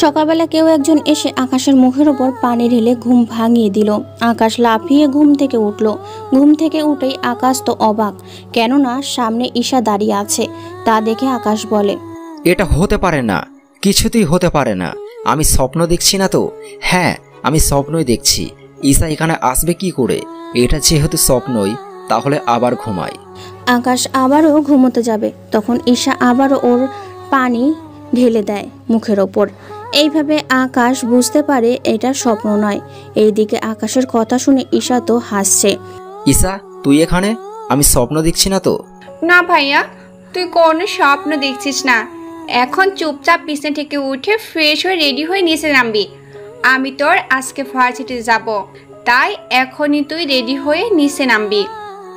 সকালবেলা কেউ একজন এসে আকাশের মুখের ওপর পানি ঢেলে ঘুম ভাঙিয়ে দিল। আকাশ লাফিয়ে ঘুম থেকে উঠল। ঘুম থেকে উঠেই আকাশ তো অবাক, কেননা সামনে ঈশা দাঁড়িয়ে আছে। তা দেখে আকাশ বলে, এটা হতে পারে না, কিছুতেই হতে পারে না। আমি স্বপ্ন দেখছি না তো? হ্যাঁ, আমি স্বপ্নই দেখছি। ঈশা এখানে আসবে কি করে? এটা যেহেতু স্বপ্নই, তাহলে আবার ঘুমাই। আকাশ আবারও ঘুমোতে যাবে, তখন ঈশা আবারও ওর পানি ঢেলে দেয় মুখের ওপর। এইভাবে আকাশ বুঝতে পারে এটা স্বপ্ন নয়। এইদিকে আকাশের কথা শুনে ঈশা তো হাসছে। ঈশা, তুই এখানে? আমি স্বপ্ন দেখছি না তো? না ভাইয়া, তুই কোনো স্বপ্ন দেখছিস না। এখন চুপচাপ বিছানা থেকে উঠে ফ্রেশ হয়ে রেডি হয়ে নিচে নামবি। আমি তোর আজকে ভার্সিটি যাব, তাই এখনই তুই রেডি হয়ে নিচে নামবি।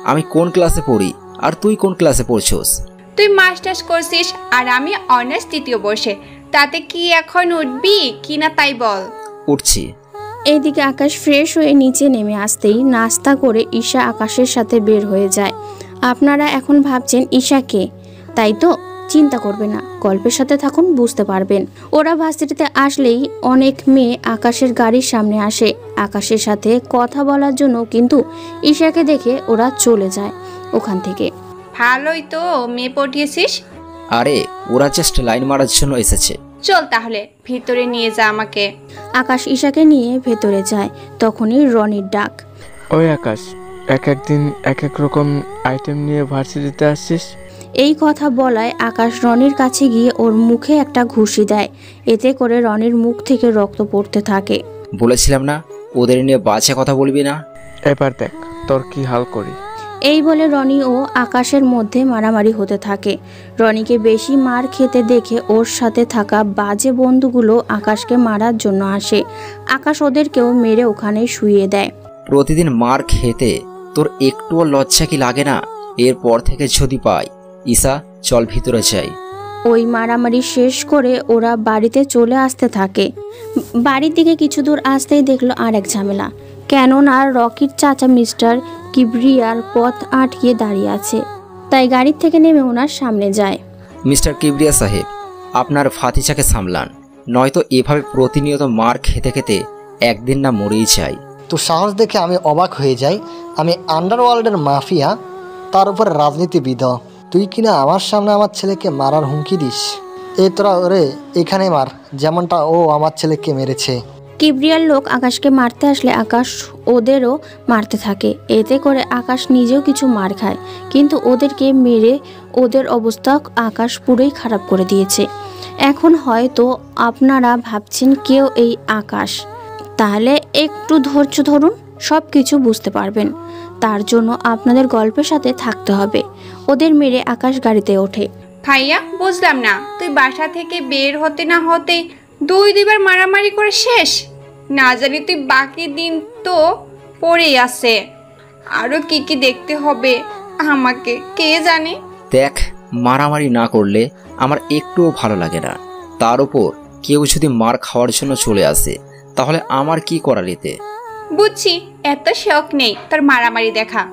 আমি কোন ক্লাসে পড়ি আর তুই কোন ক্লাসে পড়ছস? তুই মাস্টার্স করছিস আর আমি অনার্স তৃতীয় বর্ষে। তাতে কি এখন উঠবি কি না তাই বল। উঠছি। এইদিকে আকাশ ফ্রেশ হয়ে নিচে নেমে আসতেই নাস্তা করে ঈশা আকাশের সাথে বের হয়ে যায়। আপনারা এখন ভাবছেন ঈশা কে, তাই তো? চিন্তা করবে না, গল্পের সাথে থাকুন, বুঝতে পারবেন। ওরা ভার্সিটিতে আসলেই অনেক মেয়ে আকাশের গাড়ির সামনে আসে আকাশের সাথে কথা বলার জন্য, কিন্তু ঈশাকে দেখে ওরা চলে যায় ওখান থেকে। ভালোই তো মেয়ে পটিয়েছিস। আরে ওরা জাস্ট লাইন মারার জন্য এসেছে। চল তাহলে ভিতরে নিয়ে যা আমাকে। আকাশ ঈশাকে নিয়ে ভেতরে যায়। তখনই রনির ডাক। ওই আকাশ, একদিন এক রকম আইটেম নিয়ে ভার্সিটিতে আসছিস। এই কথা বলায় আকাশ রনির কাছে গিয়ে ওর মুখে একটা ঘুষি দেয়। এতে করে রনির মুখ থেকে রক্ত পড়তে থাকে। বলেছিলাম না ওদের নিয়ে বাজে কথা বলবি না। এবার দেখ তোর কি হাল করি। এই বলে রনি ও আকাশের মধ্যে মারামারি হতে থাকে। রনিকে বেশি মার খেতে দেখে ওর সাথে থাকা বাজে বন্ধুগুলো আকাশকে মারার জন্য আসে। আকাশ ওদেরকেও মেরে ওখানে শুইয়ে দেয়। প্রতিদিন মার খেতে তোর একটুও লজ্জা কি লাগে না? এরপর থেকে যদি পাই। ঈশা, চল ভিতরে যাই। ওই মারামারি শেষ করে ওরা বাড়িতে চলে আসতে থাকে। বাড়ির দিকে কিছু দূর আসতেই দেখলো আর এক ঝামেলা, কেননা রকির চাচা মিস্টার কিবরিয়ার পথ আটকিয়ে দাঁড়িয়ে আছে। তাই গাড়ির থেকে নেমে ওনার সামনে যায়। মিস্টার কিবরিয়া সাহেব, আপনার ভাতিজাকে সামলান, নয়তো এভাবে প্রতিনিয়ত মার খেতে খেতে একদিন না মরেই যায়। তো সাহস দেখে আমি অবাক হয়ে যাই। আমি আন্ডারওয়ার্ল্ডের মাফিয়া, তার উপর রাজনীতিবিদ। তুই কিনা আমার সামনে আমার ছেলেকে মারার হুমকি দিস? তোরা ওরে এখানে মার, যেমনটা ও আমার ছেলেকে মেরেছে। কিবরিয়ার লোক আকাশকে মারতে আসলে আকাশ ওদেরও মারতে থাকে। এতে করে আকাশ নিজেও কিছু মার খায়, কিন্তু ওদেরকে মেরে ওদের অবস্থা আকাশ পুরোই খারাপ করে দিয়েছে। এখন হয়তো আপনারা ভাবছেন কেউ এই আকাশ, তাহলে একটু ধৈর্য ধরুন, সব কিছু বুঝতে পারবেন। তার জন্য আপনাদের গল্পের সাথে থাকতে হবে। ওদের মেরে আকাশ গাড়িতে ওঠে। ভাইয়া, বুঝলাম না, তুই বাসা থেকে বের হতে না হতে দুইবার মারামারি করে শেষ? না জানি তুই বাকি দিন তো পড়েই আছে। আরো কি কি দেখতে হবে আমাকে কে জানে। দেখ, মারামারি না করলে আমার একটুও ভালো লাগে না। তার উপর কেউ যদি মার খাওয়ার জন্য চলে আসে, তাহলে আমার কি করার এতে? বুঝছি, এত শখ নেই তোর মারামারি দেখা।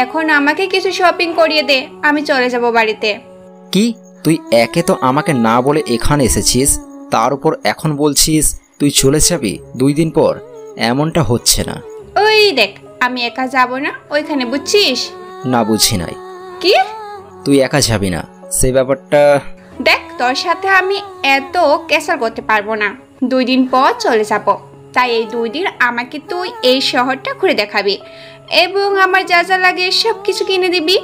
এখন আমাকে কিছু শপিং করিয়ে দে, আমি চলে যাব বাড়িতে। কি? তুই একে তো আমাকে না বলে এখানে এসেছিস, তার উপর এখন বলছিস তুই চলে যাবি 2 দিন পর? এমনটা হচ্ছে না। ওই দেখ, আমি একা যাব না ওইখানে, বুঝছিস? না, বুঝি নাই। কি? তুই একা যাবি না, সেই ব্যাপারটা। দেখ, তোর সাথে আমি এত ক্যাসাল করতে পারবো না। 2 দিন পর চলে যাব, তাই এই 2 দিন আমাকে তুই এই শহরটা ঘুরে দেখাবি এবং আমার যা যা লাগে সব কিছু কিনে দিবি।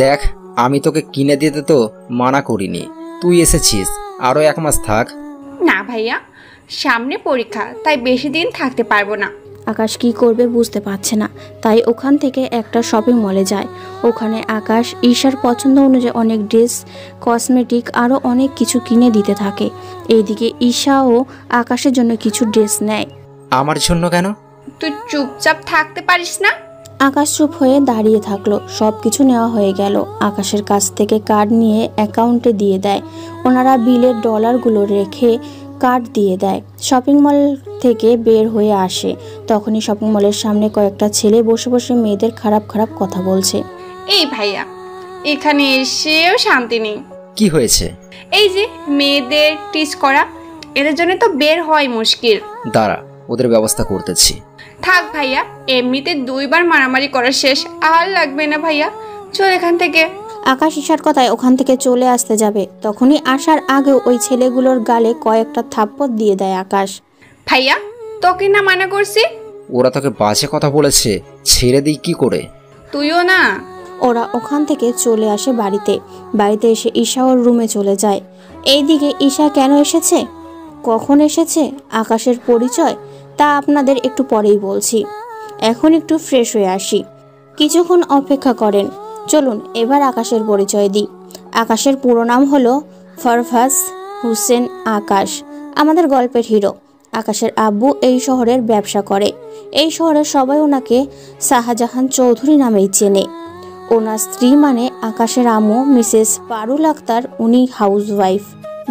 দেখ, আমি তোকে কিনে দিতে তো মানা করিনি, তুই এসেছিস, আরো 1 মাস থাক। না ভাইয়া, সামনে পরীক্ষা, তাই বেশি দিন থাকতে পারবো না। আকাশ কি করবে বুঝতে পারছে না, তাই ওখান থেকে একটা শপিং মলে যায়। ওখানে আকাশ ঈশার পছন্দ অনুযায়ী অনেক ড্রেস, কসমেটিক আরও অনেক কিছু কিনে দিতে থাকে। এইদিকে ঈশাও আকাশের জন্য কিছু ড্রেস নেয়। আমার জন্য কেন? তুই চুপচাপ থাকতে পারিস না? আকাশ চুপ হয়ে দাঁড়িয়ে থাকলো। সব কিছু নেওয়া হয়ে গেল। আকাশের কাছ থেকে কার্ড নিয়ে অ্যাকাউন্টে দিয়ে দেয়। ওনারা বিলের ডলারগুলো রেখে কার্ড দিয়ে দেয়। শপিং মল থেকে বের হয়ে আসে। তখনই শপিং মলের সামনে কয়েকটা ছেলে বসে বসে মেয়েদের খারাপ খারাপ কথা বলছে। এই ভাইয়া, এখানে এসেও শান্তি নেই। কি হয়েছে? এই যে মেয়েদের টিস করা, এদের জন্য তো বের হয় মুশকিল। দাঁড়া, ওদের ব্যবস্থা করতেছি। থাক ভাইয়া, এমনিতে 2 বার মারামারি করা শেষ, আর লাগবে না ভাইয়া, চল এখান থেকে। আকাশ ঈশার কথায় ওখান থেকে চলে আসতে যাবে, তখনই আসার আগেও ওই ছেলেগুলোর গালে কয়েকটা থাপ্পড় দিয়ে দেয় আকাশ। ভাইয়া, তোকে না মানা করছি? ওরা তোকে বাজে কথা বলেছে, ছেড়ে দিই কি করে? তুইও না। ওরা ওখান থেকে চলে আসে বাড়িতে এসে ঈশা ওর রুমে চলে যায়। এইদিকে ঈশা কেন এসেছে, কখন এসেছে, আকাশের পরিচয় তা আপনাদের একটু পরেই বলছি। এখন একটু ফ্রেশ হয়ে আসি, কিছুক্ষণ অপেক্ষা করেন। চলুন এবার আকাশের পরিচয় দিই। আকাশের পুরো নাম হলো ফরহাদ হোসেন আকাশ, আমাদের গল্পের হিরো। আকাশের আব্বু এই শহরের ব্যবসা করে। এই শহরের সবাই ওনাকে শাহজাহান চৌধুরী নামেই চেনে। ওনার স্ত্রী মানে আকাশের আম্মু মিসেস পারুল আক্তার, উনি হাউসওয়াইফ।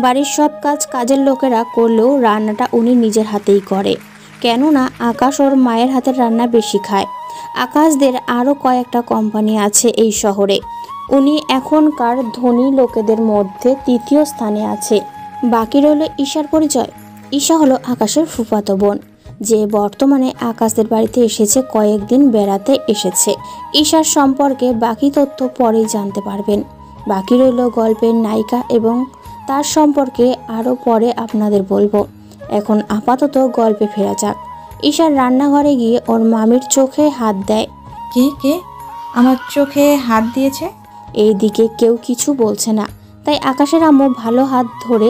বাড়ির সব কাজের লোকেরা করলেও রান্নাটা উনি নিজের হাতেই করে, কেননা আকাশ ওর মায়ের হাতের রান্না বেশি খায়। আকাশদের আরও কয়েকটা কোম্পানি আছে এই শহরে। উনি এখনকার ধনী লোকেদের মধ্যে 3য় স্থানে আছে। বাকি রইল ঈশার পরিচয়। ঈশা হলো আকাশের ফুফাতো বোন, যে বর্তমানে আকাশদের বাড়িতে এসেছে, কয়েকদিন বেড়াতে এসেছে। ঈশার সম্পর্কে বাকি তথ্য পরেই জানতে পারবেন। বাকি রইল গল্পের নায়িকা এবং তার সম্পর্কে আরও পরে আপনাদের বলবো। এখন আপাতত গল্পে ফেরা যাক। ঈশার রান্নাঘরে গিয়ে ওর মামির চোখে হাত দেয়। কে আমার চোখে হাত দিয়েছে? এই দিকে কেউ কিছু বলছে না, তাই আকাশের আম্মু ভালো হাত ধরে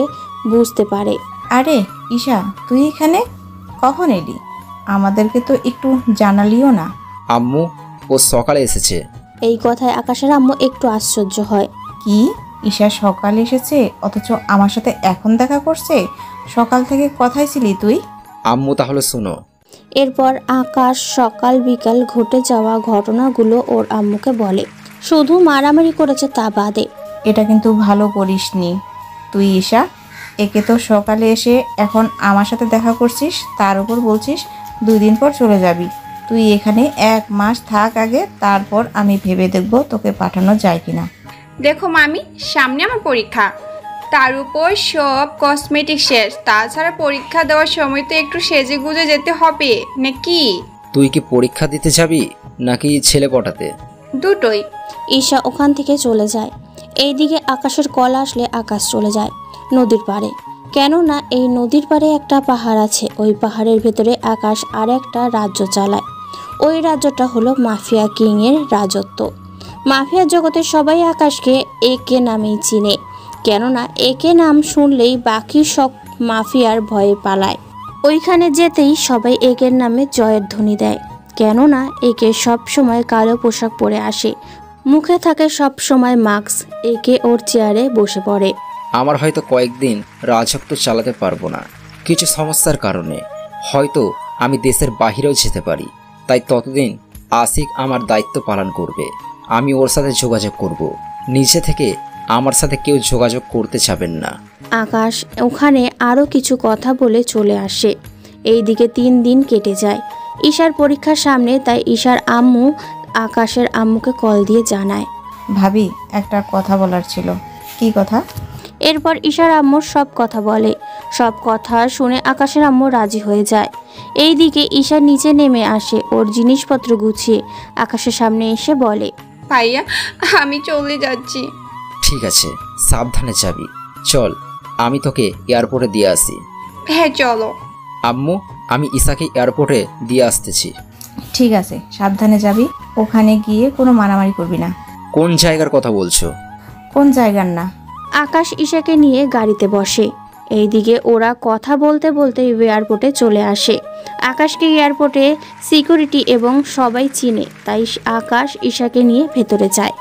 বুঝতে পারে। আরে ঈশা, তুই এখানে কখন এলি? আমাদেরকে তো একটু জানালিও না। আম্মু, ও সকালে এসেছে। এই কথায় আকাশের আম্মু একটু আশ্চর্য হয়। কি, ঈশা সকালে এসেছে অথচ আমার সাথে এখন দেখা করছে? সকাল থেকে কোথায় ছিলি তুই? আম্মু তাহলে শোনো। এরপর আকাশ সকাল বিকাল ঘটে যাওয়া ঘটনাগুলো ওর আম্মুকে বলে। শুধু মারামারি করেছে তা বাদে। এটা কিন্তু ভালো করিসনি তুই ঈশা। একে তো সকালে এসে এখন আমার সাথে দেখা করছিস, তার উপর বলছিস 2 দিন পর চলে যাবি। তুই এখানে 1 মাস থাক আগে, তারপর আমি ভেবে দেখব তোকে পাঠানো যায় কিনা। দেখো মামি, সামনে আমার পরীক্ষা, তার উপর সব কসমেটিক শেষ। তাছাড়া পরীক্ষা দেওয়ার সময় তো একটু সেজে গুজে যেতে হবে নাকি? তুই কি পরীক্ষা দিতে যাবি নাকি ছেলে পটাতে? দুটোই। ঈশা ওখান থেকে চলে যায়। এইদিকে আকাশের কল আসলে আকাশ চলে যায় নদীর পাড়ে, কেননা এই নদীর পাড়ে একটা পাহাড় আছে। ওই পাহাড়ের ভেতরে আকাশ আর একটা রাজ্য চালায়। ওই রাজ্যটা হলো মাফিয়া কিংয়ের রাজত্ব। মাফিয়া জগতে সবাই আকাশকে একে নামেই চিনে, কেননা একে নাম শুনলেই বাকি সব মাফিয়ার ভয়ে পালায়। ওইখানে যেতেই সবাই একের নামে জয়ের ধ্বনি দেয়, কেননা একে সব সময় কালো পোশাক পরে আসে, মুখে থাকে সব সময় মাস্ক। একে ওর চেয়ারে বসে পড়ে। আমার হয়তো কয়েকদিন রাজত্ব চালাতে পারবো না, কিছু সমস্যার কারণে। হয়তো আমি দেশের বাহিরেও যেতে পারি, তাই ততদিন আশিক আমার দায়িত্ব পালন করবে। আমি ওর সাথে যোগাযোগ করব। নিজে থেকে আমার সাথে কেউ যোগাযোগ করতে চাবেন না। আকাশ ওখানে আরও কিছু কথা বলে চলে আসে। এইদিকে 3 দিন কেটে যায় ঈশার পরীক্ষার সামনে, তাই ঈশার আম্মু আকাশের আম্মুকে কল দিয়ে জানায়, ভাবি, একটা কথা বলার ছিল। কি কথা? এরপর ঈশার আম্মুর সব কথা বলে। সব কথা শুনে আকাশের আম্মু রাজি হয়ে যায়। এইদিকে ঈশা নিচে নেমে আসে, ওর জিনিসপত্র গুছিয়ে আকাশের সামনে এসে বলে, ভাইয়া, আমি চলে যাচ্ছি। ঠিক আছে, সাবধানে যাবি। চল, আমি তোকে এয়ারপোর্টে দিয়ে আসি। হ্যাঁ চলো। আম্মু, আমি ঈশাকে এয়ারপোর্টে দিয়ে আসতেছি। ঠিক আছে, সাবধানে যাবি। ওখানে গিয়ে কোনো মারামারি করবি না। কোন জায়গার কথা বলছো? কোন জায়গার না? আকাশ ঈশাকে নিয়ে গাড়িতে বসে। এইদিকে ওরা কথা বলতে বলতে এয়ারপোর্টে চলে আসে। আকাশকে এয়ারপোর্টে সিকিউরিটি এবং সবাই চিনে, তাই আকাশ ঈশাকে নিয়ে ভেতরে যায়।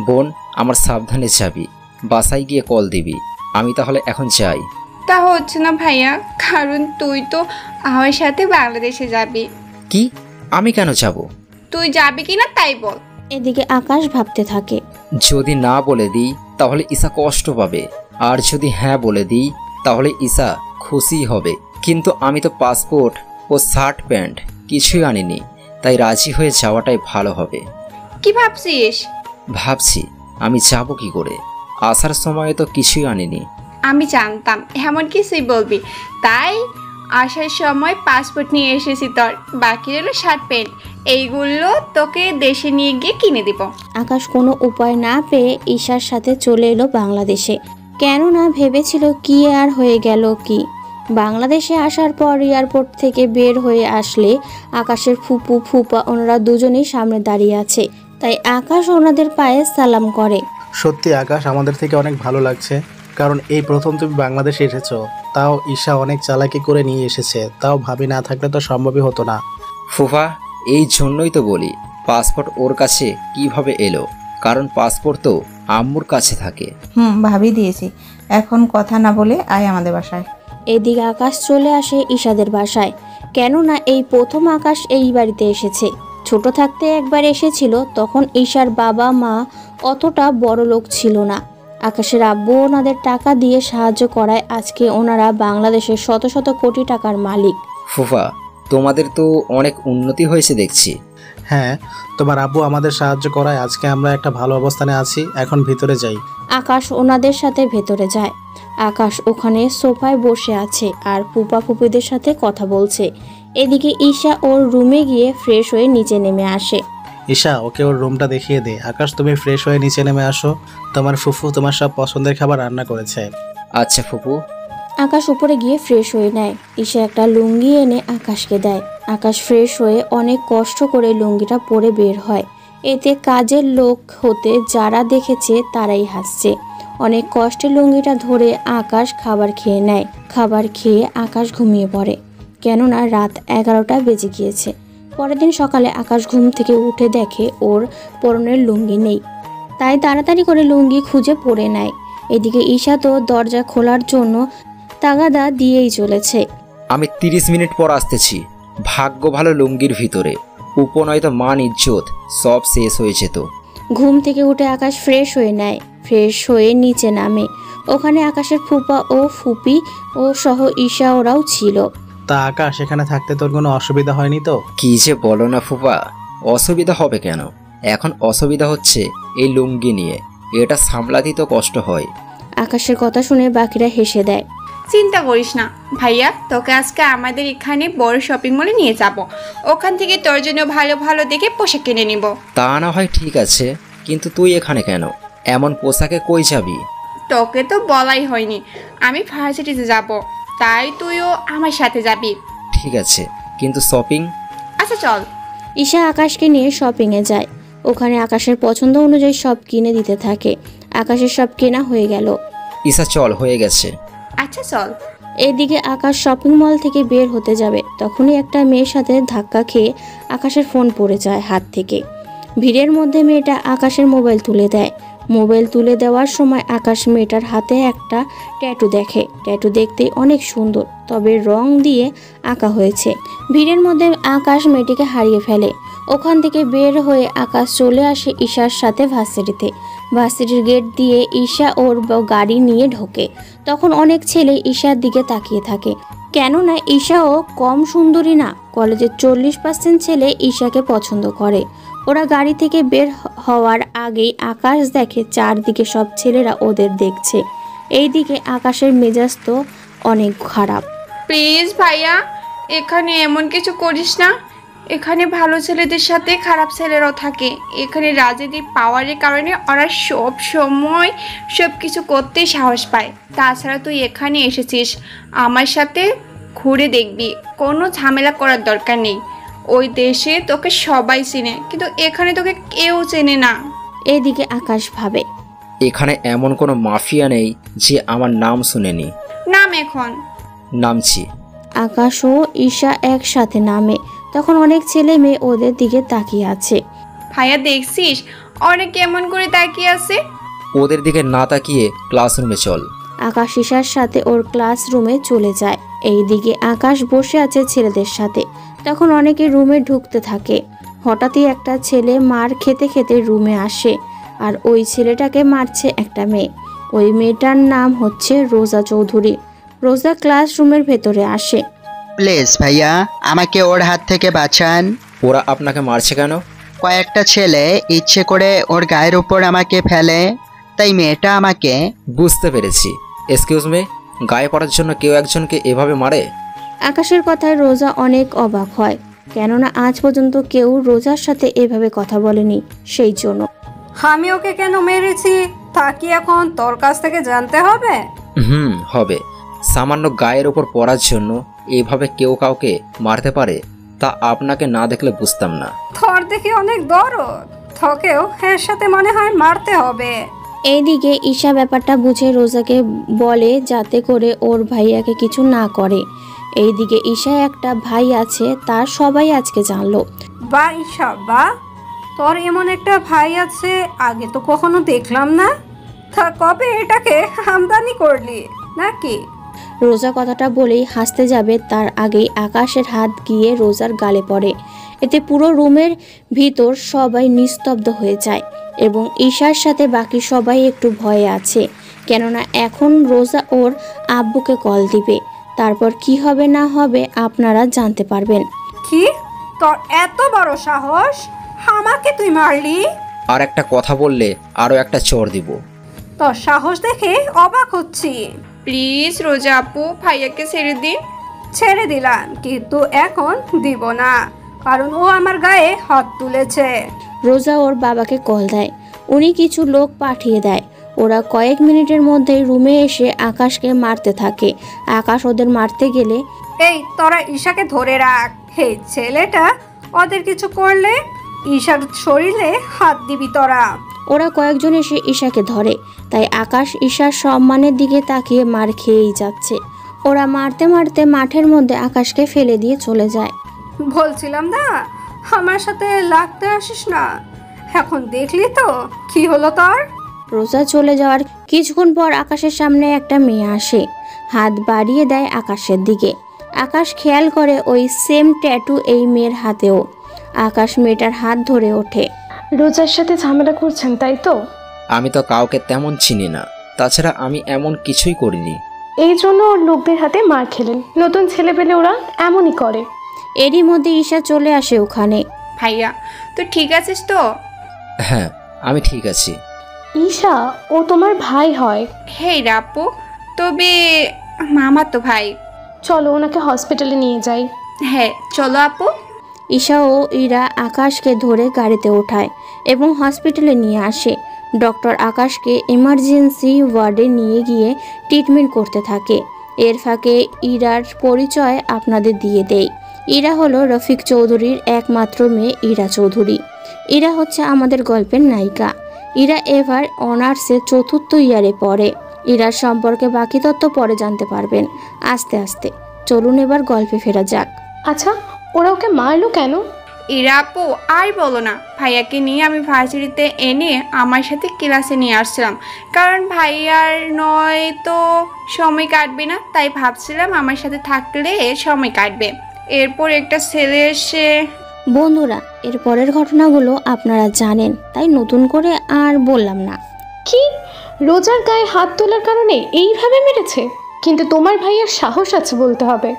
বোন, আমার সাবধানে যাবি, বাসায় গিয়ে কল দিবি। আমি তাহলে এখন যাই। তা হচ্ছে না ভাইয়া, কারণ তুই তো আমার সাথে বাংলাদেশে যাবি। কি? আমি কেন যাব? তুই যাবি কিনা তাই বল। এদিকে আকাশ ভাবতে থাকে, যদি না বলে দিই তাহলে ঈশা কষ্ট পাবে, আর যদি হ্যাঁ বলে দিই তাহলে ঈশা খুশি হবে। কিন্তু আমি তো পাসপোর্ট ও শার্ট প্যান্ট কিছুই আনিনি, তাই রাজি হয়ে যাওয়াটাই ভালো হবে। কি ভাবছিস? ভাবছি আমি যাব কি করে? আসার সময় তো কিছুই আনিনি। আমি জানতাম এমন কিছুই বলবি, তাই আসার সময় পাসপোর্ট নিয়ে এসেছি তোর। বাকি হলো শার্ট প্যান্ট, এইগুলো তোকে দেশে নিয়ে গিয়ে কিনে দিব। আকাশ কোনো উপায় না পেয়ে ঈশার সাথে চলে এলো বাংলাদেশে। কেননা ভেবেছিল কি আর হয়ে গেল কি, বাংলাদেশে আসার পর এয়ারপোর্ট থেকে বের হয়ে আসলে আকাশের ফুপু ফুপা ওনারা দুজনেই সামনে দাঁড়িয়ে আছে, তাই আকাশ ওনাদের পায়ে সালাম করে। সত্যি আকাশ, আমাদের থেকে অনেক ভালো লাগছে, কারণ এই প্রথম তুমি বাংলাদেশে এসেছো। তাও ঈশা অনেক চালাকি করে নিয়ে এসেছে, তাও ভাবি না থাকলে তো সম্ভবই হতো না। ফুফা, এই জন্যই তো বলি পাসপোর্ট ওর কাছে কিভাবে এলো, কারণ পাসপোর্ট তো আম্মুর কাছে থাকে। ভাবি দিয়েছি, এখন কথা না বলে আয় আমাদের বাসায়। এদিকে আকাশ চলে আসে ঈশাদের বাসায়, কেননা এই প্রথম আকাশ এই বাড়িতে এসেছে। ছোট থাকতে একবার এসেছিল, তখন ঈশার বাবা মা অতটা বড় লোক ছিল না। আকাশের আব্বু ওনাদের টাকা দিয়ে সাহায্য করায় আজকে ওনারা বাংলাদেশের শত শত কোটি টাকার মালিক। ফুফা, তোমাদের তো অনেক উন্নতি হয়েছে দেখছি। হ্যাঁ, তোমার আব্বু আমাদের সাহায্য করায় আজকে আমরা একটা ভালো অবস্থানে আছি। এখন ভিতরে যাই। আকাশ ওনাদের সাথে ভেতরে যায়। আকাশ ওখানে সোফায় বসে আছে আর ফুপা ফুপিদের সাথে কথা বলছে। এদিকে ঈশা ওর রুমে গিয়ে ফ্রেশ হয়ে নিচে নেমে আসে। ঈশা, ওকে ওর রুমটা দেখিয়ে দে। আকাশ, তুমি ফ্রেশ হয়ে নিচে নেমে আসো, তোমার ফুফু তোমার সব পছন্দের খাবার রান্না করেছে। আচ্ছা ফুপু। আকাশ উপরে গিয়ে ফ্রেশ হয়ে নেয়। ঈশা একটা লুঙ্গি এনে আকাশকে দেয়। আকাশ ফ্রেশ হয়ে অনেক কষ্ট করে লুঙ্গিটা পরে বের হয়। এতে কাজের লোক হতে যারা দেখেছে তারাই হাসছে। অনেক কষ্টে লুঙ্গিটা ধরে আকাশ খাবার খেয়ে নেয়। খাবার খেয়ে আকাশ ঘুমিয়ে পড়ে, কেননা রাত 11টা বেজে গিয়েছে। পরের দিন সকালে আকাশ ঘুম থেকে উঠে দেখে ওর পরনের লুঙ্গি নেই, তাই তাড়াতাড়ি করে লুঙ্গি খুঁজে পরে নেয়। এদিকে ঈশা তো দরজা খোলার জন্য তাগাদা দিয়েই চলেছে। আমি 30 মিনিট পর আসতেছি। ভাগ্য ভালো লুঙ্গির ভিতরে, উপনয়তো মান ইজ্জত সব শেষ হয়েছে তো। ঘুম থেকে উঠে আকাশ ফ্রেশ হয়ে নেয়। ফ্রেশ হয়ে নিচে নামে। ওখানে আকাশের ফুপা ও ফুপি ও সহ ঈশা ওরাও ছিল। তা আকাশ, এখানে থাকতে তোর কোনো অসুবিধা হয়নি তো? কি যে বলো না ফুপা, অসুবিধা হবে কেন? এখন অসুবিধা হচ্ছে এই লুঙ্গি নিয়ে, এটা সামলাতেই তো কষ্ট হয়। আকাশের কথা শুনে বাকিরা হেসে দেয়। চিন্তা করিস না ভাইয়া, তোকে আজকে আমাদের এখানে বড় শপিং মলে নিয়ে যাব। ওখান থেকে তোর জন্য ভালো ভালো দেখে পোশাক কিনে নিব। তা না হয় ঠিক আছে, কিন্তু তুই এখানে কেন? এমন পোশাকে কই যাবি? তোকে তো বলাই হয়নি, আমি ভার্সিটিতে যাব, তাই তুইও আমার সাথে যাবি। ঠিক আছে, কিন্তু শপিং? আচ্ছা চল। ঈশা আকাশকে নিয়ে শপিংয়ে যায়। ওখানে আকাশের পছন্দ অনুযায়ী সব কিনে দিতে থাকে। আকাশের সব কেনা হয়ে গেল। ঈশা চল, হয়ে গেছে। আচ্ছা চল। এদিকে আকাশ শপিং মল থেকে বের হতে যাবে, তখনই একটা মেয়ের সাথে ধাক্কা খেয়ে আকাশের ফোন পড়ে যায় হাত থেকে। ভিড়ের মধ্যে মেয়েটা আকাশের মোবাইল তুলে দেয়। মোবাইল তুলে দেওয়ার সময় আকাশ মেয়েটার হাতে একটা ট্যাটু দেখে। ট্যাটু দেখতে অনেক সুন্দর, তবে রং দিয়ে আঁকা হয়েছে। ভিড়ের মধ্যে আকাশ মেয়েটিকে হারিয়ে ফেলে। ওখান থেকে বের হয়ে আকাশ চলে আসে ঈশার সাথে ভার্সিটিতে। ভার্সিটির গেট দিয়ে ঈশা ওর গাড়ি নিয়ে ঢোকে। তখন অনেক ছেলে ঈশার দিকে তাকিয়ে থাকে, কেননা ঈশাও কম সুন্দরী না। কলেজের 40% ছেলে ঈশাকে পছন্দ করে। ওরা গাড়ি থেকে বের হওয়ার আগেই আকাশ দেখে চারদিকে সব ছেলেরা ওদের দেখছে। এইদিকে আকাশের মেজাজ তো অনেক খারাপ। প্লিজ ভাইয়া, এখানে এমন কিছু করিস না। এখানে ভালো ছেলেদের সাথে খারাপ ছেলেরাও থাকে। এখানে রাজনীতির পাওয়ারের কারণে ওরা সব সময় সব কিছু করতেই সাহস পায়। তাছাড়া তুই এখানে এসেছিস আমার সাথে ঘুরে দেখবি, কোনো ঝামেলা করার দরকার নেই। ওই দেশে তোকে সবাই চেনে, কিন্তু এখানে তোকে কেউ চেনে না। এদিকে আকাশ ভাবে, এখানে এমন কোনো মাফিয়া নেই যে আমার নাম শুনেনি। নাম এখন। নামছি। আকাশ ও ঈশা একসাথে নামে। তখন অনেক ছেলে মেয়ে ওদের দিকে তাকিয়ে আছে। ভাইয়া দেখছিস অনেক কেমন করে তাকিয়ে আছে? ওদের দিকে না তাকিয়ে ক্লাসরুমে চল। আকাশ ঈশার সাথে ওর ক্লাসরুমে চলে যায়। এইদিকে আকাশ বসে আছে ছেলেদের সাথে। তখন অনেকে রুমে ঢুকতে থাকে। হঠাৎই একটা ছেলে মার খেতে খেতে রুমে আসে, আর ওই ছেলেটাকে মারছে একটা মেয়ে। ওই মেয়েটার নাম হচ্ছে রোজা চৌধুরী। রোজা ক্লাসরুমের ভেতরে আসে। প্লিজ ভাইয়া, আমাকে ওর হাত থেকে বাঁচান। ওরা আপনাকে মারছে কেন? কয়েকটা ছেলে ইচ্ছে করে ওর গায়ের উপর আমাকে ফেলে, তাই মেয়েটা আমাকে। বুঝতে পেরেছি। এক্সকিউজ মি, গায়ে পড়ার জন্য কেউ একজনকে এভাবে মারে? আকাশের কথায় রোজা অনেক অবাক হয়, কেননা আজ পর্যন্ত কেউ রোজার সাথে এভাবে কথা বলেনি। সেই জন্য আমি ওকে কেন মেরেছি তা কি এখন তোর কাছ থেকে জানতে হবে? হবে। সামান্য গায়ের ওপর পড়ার জন্য এভাবে কেউ কাউকে মারতে পারে, তা আপনাকে না দেখলে বুঝতাম না। তোর দেখি অনেক দরদ, তোকেও এর সাথে মনে হয় মারতে হবে। এইদিকে ঈশা ব্যাপারটা বুঝে রোজাকে বলে যাতে করে ওর ভাইয়াকে কিছু না করে। এইদিকে ঈশা একটা ভাই আছে, তার সবাই আজকে জানলো। বা ঈশা, বা তোর এমন একটা ভাই আছে, আগে তো কখনো দেখলাম না। তা কবে এটাকে আমদানি করলি নাকি? রোজা কথাটা বলেই হাসতে যাবে, তার আগেই আকাশের হাত গিয়ে রোজার গালে পড়ে। এতে পুরো রুমের ভিতর সবাই নিস্তব্ধ হয়ে যায় এবং ঈশার সাথে বাকি সবাই একটু ভয়ে আছে, কেননা এখন রোজা ওর আব্বুকে কল দিবে। তারপর কি হবে না হবে আপনারা জানতে পারবেন। কি, তোর এত বড় সাহস, আমাকে তুই মারলি? আর একটা কথা বললে আরও একটা চড় দিব। তোর সাহস দেখে অবাক হচ্ছি। প্লিজ রোজা আপু, ভাইয়াকে ছেড়ে দিন। ছেড়ে দিলাম, কিন্তু এখন দিব না, কারণ ও আমার গায়ে হাত তুলেছে। রোজা ওর বাবাকে কল দেয়, উনি কিছু লোক পাঠিয়ে দেয়। ওরা কয়েক মিনিটের মধ্যেই রুমে এসে আকাশকে মারতে থাকে। আকাশ ওদের মারতে গেলে, এই তোরা ঈশাকে ধরে রাখ, এই ছেলেটা ওদের কিছু করলে ঈশার শরীরে হাত দিবি তোরা। ওরা কয়েকজন এসে ঈশাকে ধরে, তাই আকাশ ঈশার সম্মানের দিকে তাকিয়ে মার খেয়েই যাচ্ছে। ওরা মারতে মারতে মাঠের মধ্যে আকাশকে ফেলে দিয়ে চলে যায়। বলছিলাম না আমার সাথে লাগতে আসিস না, এখন দেখলি তো কি হলো তোর। রোজা চলে যাওয়ার কিছুক্ষণ পর আকাশের সামনে একটা মেয়ে আসে, হাত বাড়িয়ে দেয় আকাশের দিকে। আকাশ খেয়াল করে ওই সেম ট্যাটু এই মেয়ের হাতেও। আকাশ মেয়েটার হাত ধরে ওঠে। রোজার সাথে ঝামেলা করছেন তাই তো? আমি তো কাউকে তেমন চিনি না, তাছাড়া আমি এমন কিছুই করিনি। এই জন্য ওর লোকদের হাতে মার খেলেন। নতুন ছেলে পেলে ওরা এমনই করে। এরই মধ্যে ঈশা চলে আসে ওখানে। ভাইয়া, তুই ঠিক আছিস তো? হ্যাঁ, আমি ঠিক আছি। ঈশা, ও তোমার ভাই হয়। হেই রাপু, তবে মামা তো ভাই। চলো ওনাকে হসপিটালে নিয়ে যাই। হ্যাঁ চলো আপু। ঈশা ও ইরা আকাশকে ধরে গাড়িতে ওঠায় এবং হসপিটালে নিয়ে আসে। ডক্টর আকাশকে ইমার্জেন্সি ওয়ার্ডে নিয়ে গিয়ে ট্রিটমেন্ট করতে থাকে। এর ফাঁকে ইরার পরিচয় আপনাদের দিয়ে দেই। ইরা হলো রফিক চৌধুরীর একমাত্র মেয়ে ইরা চৌধুরী। ইরা হচ্ছে আমাদের গল্পের নায়িকা। ইরা এবার অনার্সে 4th ইয়ারে পড়ে। ইরার সম্পর্কে বাকি তথ্য পরে জানতে পারবেন আস্তে আস্তে। চলুন এবার গল্পে ফেরা যাক। আচ্ছা, ওরা ওকে মারলো কেন? ইরা আপু আর বলো না, ভাইয়াকে নিয়ে আমি ভার্সিটিতে এনে আমার সাথে ক্লাসে নিয়ে আসছিলাম, কারণ ভাইয়ার নয় তো সময় কাটবে না, তাই ভাবছিলাম আমার সাথে থাকলে সময় কাটবে। এরপর একটা ছেলে এসে। বন্ধুরা, এর পরের ঘটনাগুলো আপনারা জানেন, তাই নতুন করে আর বললাম না। কি, রোজার গায়ে হাত তোলার কারণে এইভাবে মেরেছে? কিন্তু তোমার ভাইয়ের সাহস আছে বলতে হবে।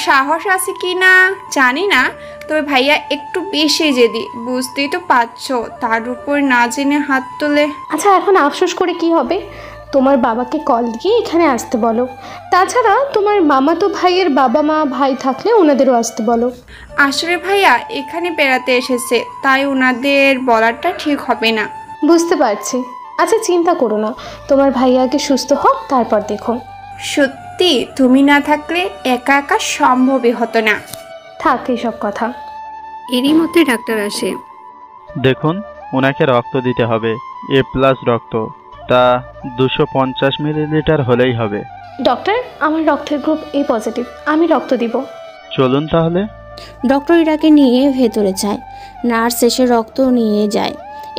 সাহস আছে কি না জানি না, তবে ভাইয়া একটু বেশি জেদি, বুঝতেই তো পারছো, তার উপর না জেনে হাত তোলে। আচ্ছা, এখন আফসোস করে কি হবে? তোমার বাবাকে কল দিয়ে এখানে আসতে বলো। তাছাড়া তোমার মামাতো ভাইয়ের বাবা মা ভাই থাকলে ওনাদেরও আসতে বলো। আসলে ভাইয়া এখানে বেড়াতে এসেছে, তাই ওনাদের বলাটা ঠিক হবে না। বুঝতে পারছি। আচ্ছা, চিন্তা করো না, তোমার ভাইয়াকে সুস্থ হোক, তারপর দেখো। সত্যি তুমি না থাকলে একা একা সম্ভবই হতো না। থাক এসব কথা। এরই মধ্যে ডাক্তার আসে। দেখুন, ওনাকে রক্ত দিতে হবে, A+ রক্ত, তা 250 মিলিলিটার হলেই হবে। ডক্টর, আমার রক্তের গ্রুপ A পজিটিভ, আমি রক্ত দিব। চলুন তাহলে। ডক্টর ইরাকে নিয়ে ভেতরে যায়। নার্স এসে রক্ত নিয়ে যায়।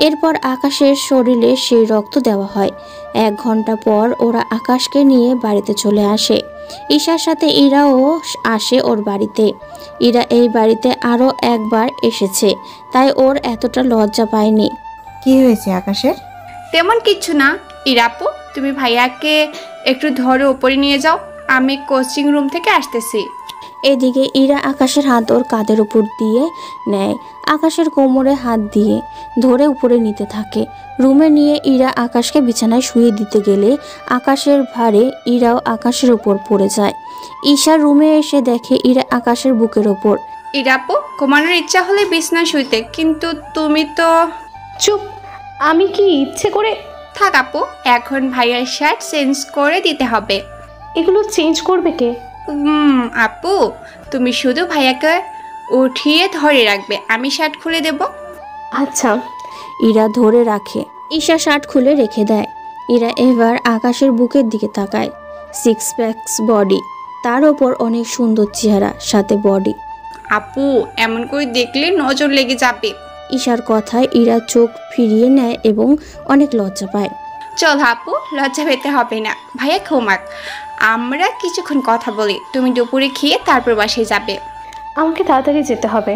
এরপর আকাশের শরীরে সেই রক্ত দেওয়া হয়। 1 ঘন্টা পর ওরা আকাশকে নিয়ে বাড়িতে চলে আসে। ঈশার সাথে ইরাও আসে ওর বাড়িতে। ইরা এই বাড়িতে আরও একবার এসেছে, তাই ওর এতটা লজ্জা পায়নি। কি হয়েছে আকাশের? তেমন কিছু না। ইরাপু, তুমি ভাইয়াকে একটু ধরে উপরে নিয়ে যাও, আমি কোচিং রুম থেকে আসতেছি। এদিকে ইরা আকাশের হাত ওর কাঁধের উপর দিয়ে নেয়, আকাশের কোমরে হাত দিয়ে ধরে উপরে নিতে থাকে। রুমে নিয়ে ইরা আকাশকে বিছানায় শুয়ে দিতে গেলে আকাশের ভারে ইরাও আকাশের উপর পড়ে যায়। ঈশা রুমে এসে দেখে ইরা আকাশের বুকের ওপর। ইরাপু, ঘুমানোর ইচ্ছা হলে বিছনা শুইতে, কিন্তু তুমি তো। চুপ, আমি কি ইচ্ছে করে? থাক আপু, এখন ভাইয়ার শার্ট চেঞ্জ করে দিতে হবে। এগুলো চেঞ্জ করবে কে? আপু, তুমি শুধু ভাইয়াকে উঠিয়ে ধরে রাখবে, আমি শার্ট খুলে দেব। আচ্ছা। ইরা ধরে রাখে, ঈশা শার্ট খুলে রেখে দেয়। ইরা এবার আকাশের বুকের দিকে তাকায়। 6 প্যাকস বডি, তার ওপর অনেক সুন্দর চেহারা, সাথে বডি। আপু, এমন করে দেখলে নজর লেগে যাবে। ঈশার কথায় ইরা চোখ ফিরিয়ে নেয় এবং অনেক লজ্জা পায়। চল আপু, লজ্জা পেতে হবে না, ভাইয়া ঘুমাক, আমরা কিছুক্ষণ কথা বলি। তুমি দুপুরে খেয়ে তারপর বাসায় যাবে। আমাকে তাড়াতাড়ি যেতে হবে।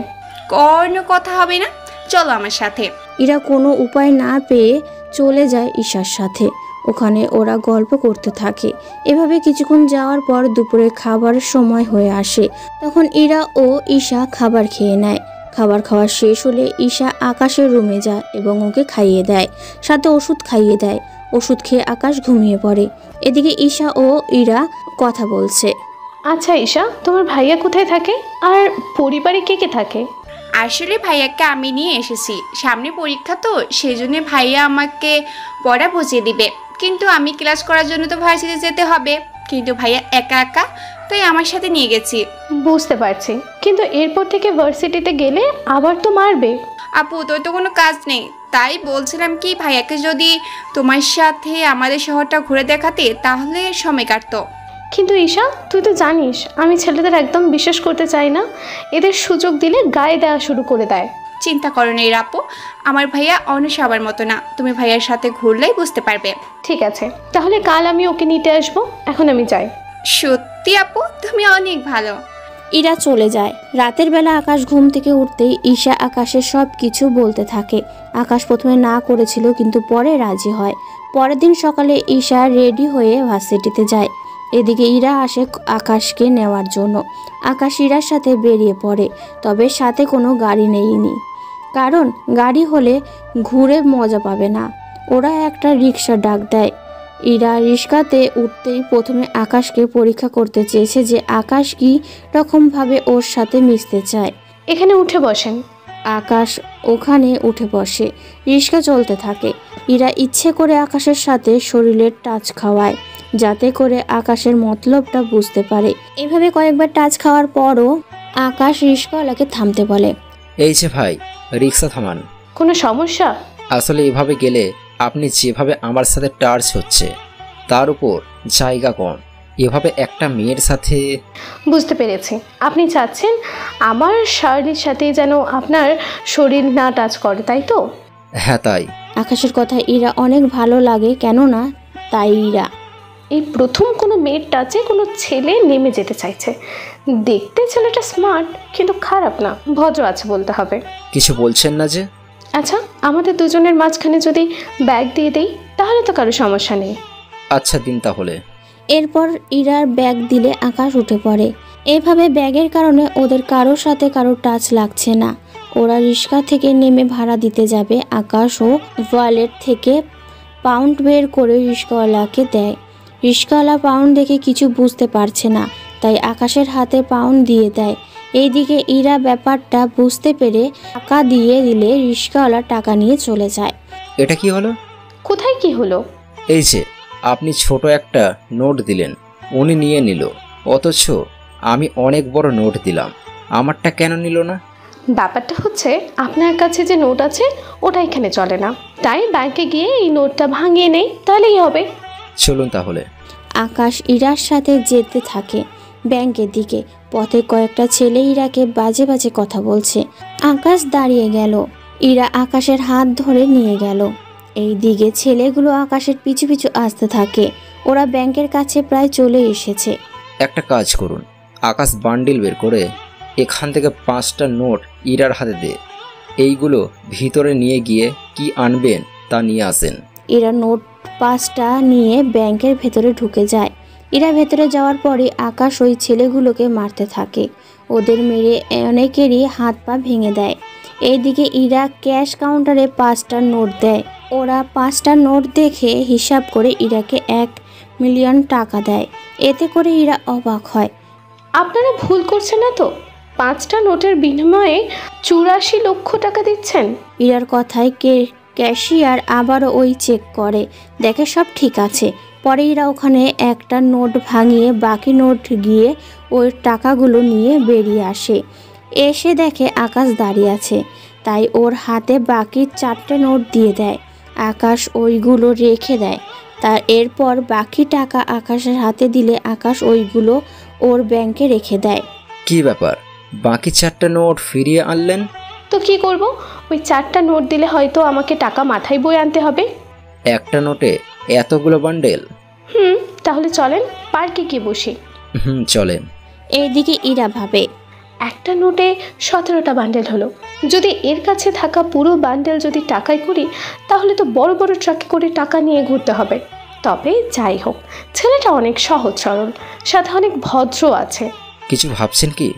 কোনো কথা হবে না, চলো আমার সাথে। ইরা কোনো উপায় না পেয়ে চলে যায় ঈশার সাথে। ওখানে ওরা গল্প করতে থাকে। এভাবে কিছুক্ষণ যাওয়ার পর দুপুরে খাবারের সময় হয়ে আসে। তখন ইরা ও ঈশা খাবার খেয়ে নেয়। খাবার খাওয়া শেষ হলে ঈশা আকাশের রুমে যায় এবং ওকে খাইয়ে দেয়, সাথে ওষুধ খাইয়ে দেয়। ওষুধ খেয়ে আকাশ ঘুমিয়ে পড়ে। এদিকে ঈশা ও ইরা কথা বলছে। আচ্ছা ঈশা, তোমার ভাইয়া কোথায় থাকে আর পরিবারে কে কে থাকে? আসলে ভাইয়াকে আমি নিয়ে এসেছি, সামনে পরীক্ষা তো, সেই জন্য ভাইয়া আমাকে পড়া বুঝিয়ে দিবে। কিন্তু আমি ক্লাস করার জন্য তো ভার্সিটি যেতে হবে, কিন্তু ভাইয়া একা একা, তাই আমার সাথে নিয়ে গেছি। বুঝতে পারছি, কিন্তু এরপর থেকে ভার্সিটিতে গেলে আবার তো মারবে। আপু, তোর তো কোনো কাজ নেই, তাই বলছিলাম কি ভাইয়াকে যদি তোমার সাথে আমাদের শহরটা ঘুরে দেখাতে, তাহলে সময় কাটতো। কিন্তু ঈশা, তুই তো জানিস আমি ছেলেদের একদম বিশ্বাস করতে চাই না। এদের সুযোগ দিলে গায়ে দেওয়া শুরু করে দেয়। চিন্তা করো না আপু, আমার ভাইয়া অন্য সবার মতো না, তুমি ভাইয়ার সাথে ঘুরলেই বুঝতে পারবে। ঠিক আছে, তাহলে কাল আমি ওকে নিতে আসবো। এখন আমি যাই। সত্যি আপু, তুমি অনেক ভালো। ইরা চলে যায়। রাতের বেলা আকাশ ঘুম থেকে উঠতেই ঈশা আকাশের সব কিছু বলতে থাকে। আকাশ প্রথমে না করেছিল, কিন্তু পরে রাজি হয়। পরের দিন সকালে ঈশা রেডি হয়ে ভার্সিটিতে যায়। এদিকে ইরা আসে আকাশকে নেওয়ার জন্য। আকাশ ইরার সাথে বেরিয়ে পড়ে, তবে সাথে কোনো গাড়ি নেয়নি, কারণ গাড়ি হলে ঘুরে মজা পাবে না। ওরা একটা রিক্সা ডাক দেয়। ইরা রিক্সাতে উঠতেই প্রথমে আকাশকে পরীক্ষা করতে চেয়েছে যে আকাশ কি রকমভাবে ওর সাথে মিশতে চায়। এখানে উঠে বসেন। আকাশ ওখানে উঠে বসে। রিক্সা চলতে থাকে। ইরা ইচ্ছে করে আকাশের সাথে শরীরের টাচ খাওয়ায়, যাতে করে আকাশের মতলবটা বুঝতে পারে। এভাবে কয়েকবার টাচ খাওয়ার পরও আকাশ রিক্সাওয়ালাকে থামতে বলে। এই যে ভাই, রিক্সা থামান। কোনো সমস্যা? আসলে এভাবে গেলে আপনি যেভাবে আমার সাথে টাচ হচ্ছে, তার উপর জায়গা কম, এভাবে একটা মেয়ের সাথে। বুঝতে পেরেছি, আপনি চাচ্ছেন আমার শারীরিক সাথে যেন আপনার শরীর না টাচ করে, তাই তো? হ্যাঁ তাই। আকাশের কথা ইরা অনেক ভালো লাগে, কেননা তাই ইরা এই প্রথম কোনো মেয়ের টাচে কোনো ছেলে নেমে যেতে চাইছে। দেখতে ছেলেটা স্মার্ট, কিন্তু খারাপ না, ভদ্র আছে বলতে হবে। কিছু বলছেন না যে? আচ্ছা, আমাদের দুজনের মাঝখানে যদি ব্যাগ দিয়ে দেই, তাহলে তো কারো সমস্যা নেই। আচ্ছা দিন তাহলে। এরপর ইরার ব্যাগ দিলে আকাশ উঠে পড়ে। এভাবে ব্যাগের কারণে ওদের কারোর সাথে কারো টাচ লাগছে না। ওরা রিক্সা থেকে নেমে ভাড়া দিতে যাবে। আকাশ ও ওয়ালেট থেকে পাউন্ড বের করে রিক্সাওয়ালাকে দেয়। রিক্সাওয়ালা পাউন্ড দেখে কিছু বুঝতে পারছে না, তাই আকাশের হাতে পাউন্ড দিয়ে দেয়। এইদিকে ইরা ব্যাপারটা বুঝতে পেরে টাকা দিয়ে দিলে রিক্সাওয়ালা টাকা নিয়ে চলে যায়। এটা কি হলো? কোথায় কি হলো? এই যে আপনি ছোট একটা নোট দিলেন, উনি নিয়ে নিল, অথচ আমি অনেক বড় নোট দিলাম, আমারটা কেন নিল না? ব্যাপারটা হচ্ছে আপনার কাছে যে নোট আছে ওটা এখানে চলে না, তাই ব্যাংকে গিয়ে এই নোটটা ভাঙিয়ে নেই, তাহলেই হবে। চলুন তাহলে। আকাশ ইরার সাথে যেতে থাকে ব্যাংকের দিকে। পথে কয়েকটা ছেলে ইরাকে বাজে বাজে কথা বলছে। আকাশ দাঁড়িয়ে গেল। ইরা আকাশের হাত ধরে নিয়ে গেল। এই দিকে ছেলেগুলো আকাশের পিছু পিছু আসতে থাকে। ওরা ব্যাংকের কাছে প্রায় চলে এসেছে। একটা কাজ করুন, আকাশ বান্ডিল বের করে এখান থেকে 5টা নোট ইরার হাতে দে। এইগুলো ভিতরে নিয়ে গিয়ে কি আনবেন তা নিয়ে আসেন। ইরা নোট 5টা নিয়ে ব্যাংকের ভেতরে ঢুকে যায়। ইরা ভেতরে যাওয়ার পরে আকাশ ওই ছেলেগুলোকে মারতে থাকে। ওদের মেরে অনেকেরই হাত পা ভেঙে দেয়। এইদিকে ইরা ক্যাশ কাউন্টারে 5টা নোট দেয়। ওরা 5টা নোট দেখে হিসাব করে ইরাকে 1 মিলিয়ন টাকা দেয়। এতে করে ইরা অবাক হয়। আপনারা ভুল করছেন না তো? 5টা নোটের বিনিময়ে 84 লক্ষ টাকা দিচ্ছেন? ইরার কথায় ক্যাশিয়ার আবারও ওই চেক করে, দেখে সব ঠিক আছে। পরে ইরা ওখানে একটা নোট ভাঙিয়ে বাকি নোট গিয়ে ওই টাকাগুলো নিয়ে বেরিয়ে আসে। এসে দেখে আকাশ দাঁড়িয়ে আছে, তাই ওর হাতে বাকি 4টে নোট দিয়ে দেয়। আকাশ ওইগুলো রেখে দেয়। তার এরপর বাকি টাকা আকাশের হাতে দিলে আকাশ ওইগুলো ওর ব্যাংকে রেখে দেয়। কি ব্যাপার, বাকি 4টা নোট ফিরিয়ে আনলেন? তো কি করব? ওই 4টা নোট দিলে হয়তো আমাকে টাকা মাথায় বয়ে আনতে হবে। একটা নোটে এতগুলো বান্ডেল? তাহলে চলেন পার্কে গিয়ে বসি। চলেন। এইদিকে ইরা ভাবে, একটা নোটে 17টা বান্ডেল হলো। যদি এর কাছে থাকা পুরো বান্ডেল যদি টাকায় করি, তাহলে তো বড় বড় ট্রাকে করে টাকা নিয়ে ঘুরতে হবে। তবে যাই হোক, ছেলেটা অনেক সহজ সরল, সাথে অনেক ভদ্র আছে। কিছু ভাবছেন কি?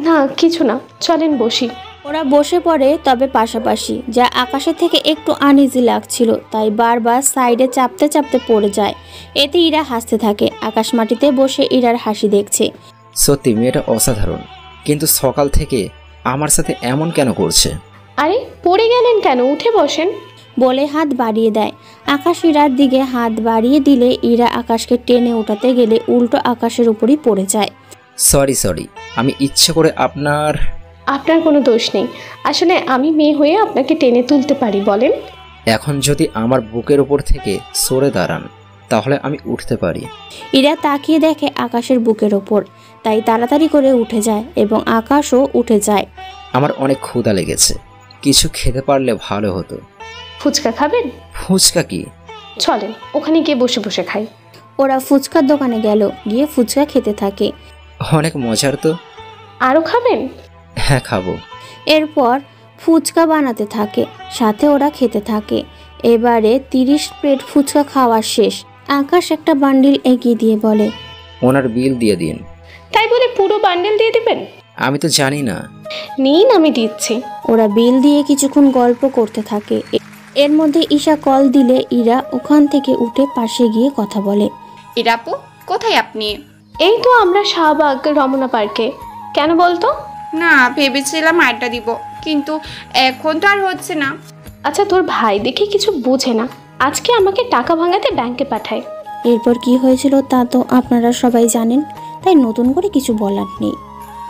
না, কিছু না, চলেন বসি। ওরা বসে পড়ে, তবে পাশাপাশি, যা আকাশের থেকে একটু আনইজি লাগছিল, তাই বারবার সাইডে চাপতে চাপতে পড়ে যায়। এতে ইরা হাসতে থাকে। আকাশ মাটিতে বসে ইরার হাসি দেখছে। সত্যি মেয়েটা অসাধারণ, কিন্তু সকাল থেকে আমার সাথে এমন কেন করছে? আরে পড়ে গেলেন কেন? উঠে বসেন বলে হাত বাড়িয়ে দেয়। আকাশ ইরার দিকে হাত বাড়িয়ে দিলে ইরা আকাশকে টেনে ওঠাতে গেলে উল্টো আকাশের উপরই পড়ে যায়। সরি, আমি ইচ্ছে করে আপনার কোনো দোষ নেই। আসলে আমি মেয়ে হয়ে আপনাকে টেনে তুলতে পারি বলেন। এখন যদি আমার বুকের উপর থেকে সরে দাঁড়ান, তাহলে আমি উঠতে পারি। ইরা তাকিয়ে দেখে আকাশের বুকের ওপর, তাই তাড়াতাড়ি করে উঠে যায় এবং আকাশও উঠে যায়। আমার অনেক ক্ষুধা লেগেছে, কিছু খেতে পারলে ভালো হতো। ফুচকা খাবেন? ফুচকা কি? চলেন ওখানে গিয়ে বসে বসে খাই। ওরা ফুচকার দোকানে গেল, গিয়ে ফুচকা খেতে থাকে। অনেক মজার তো। আরও খাবেন? হ্যাঁ, খাবো। এরপর ফুচকা বানাতে থাকে, সাথে ওরা খেতে থাকে। এবারে 30 প্লেট ফুচকা খাওয়া শেষ। আকাশ একটা বান্ডিল এগিয়ে দিয়ে বলে, ওনার বিল দিয়ে দিন। তাই বলে পুরো বান্ডেল দিয়ে দিবেন? আমি তো জানি না। নিন, আমি দিচ্ছি। ওরা বিল দিয়ে কিছুক্ষণ গল্প করতে থাকে। এর মধ্যে ঈশা কল দিলে ইরা ওখান থেকে উঠে পাশে গিয়ে কথা বলে। ইরাপু, কোথায় আপনি? এই তো আমরা শাহবাগ রমনা পার্কে। কেন বলতো? না, ভেবেছিলাম আড্ডা দিব, কিন্তু এখন তো আর হচ্ছে না। আচ্ছা, তোর ভাই দেখি কিছু বোঝে না, আজকে আমাকে টাকা ভাঙাতে ব্যাংকে পাঠায়। এরপর কি হয়েছিল তা তো আপনারা সবাই জানেন, তাই নতুন করে কিছু বলার নেই।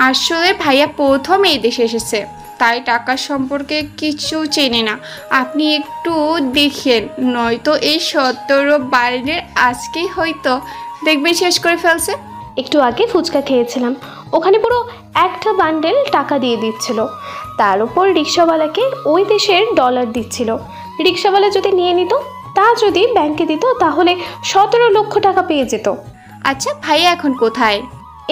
আসলে ভাইয়া প্রথম এই দেশে এসেছে, তাই টাকার সম্পর্কে কিছু চেনে না। আপনি একটু দেখেন, নয়তো এই 17 বারের আজকেই হয়তো দেখবেন শেষ করে ফেলছে। একটু আগে ফুচকা খেয়েছিলাম, ওখানে পুরো একটা বান্ডেল টাকা দিয়ে দিচ্ছিল। তার উপর রিক্সাওয়ালাকে ওই দেশের ডলার দিচ্ছিল। রিক্সাওয়ালা যদি নিয়ে নিত, তা যদি ব্যাংকে দিত, তাহলে 17 লক্ষ টাকা পেয়ে যেত। আচ্ছা, ভাইয়া এখন কোথায়?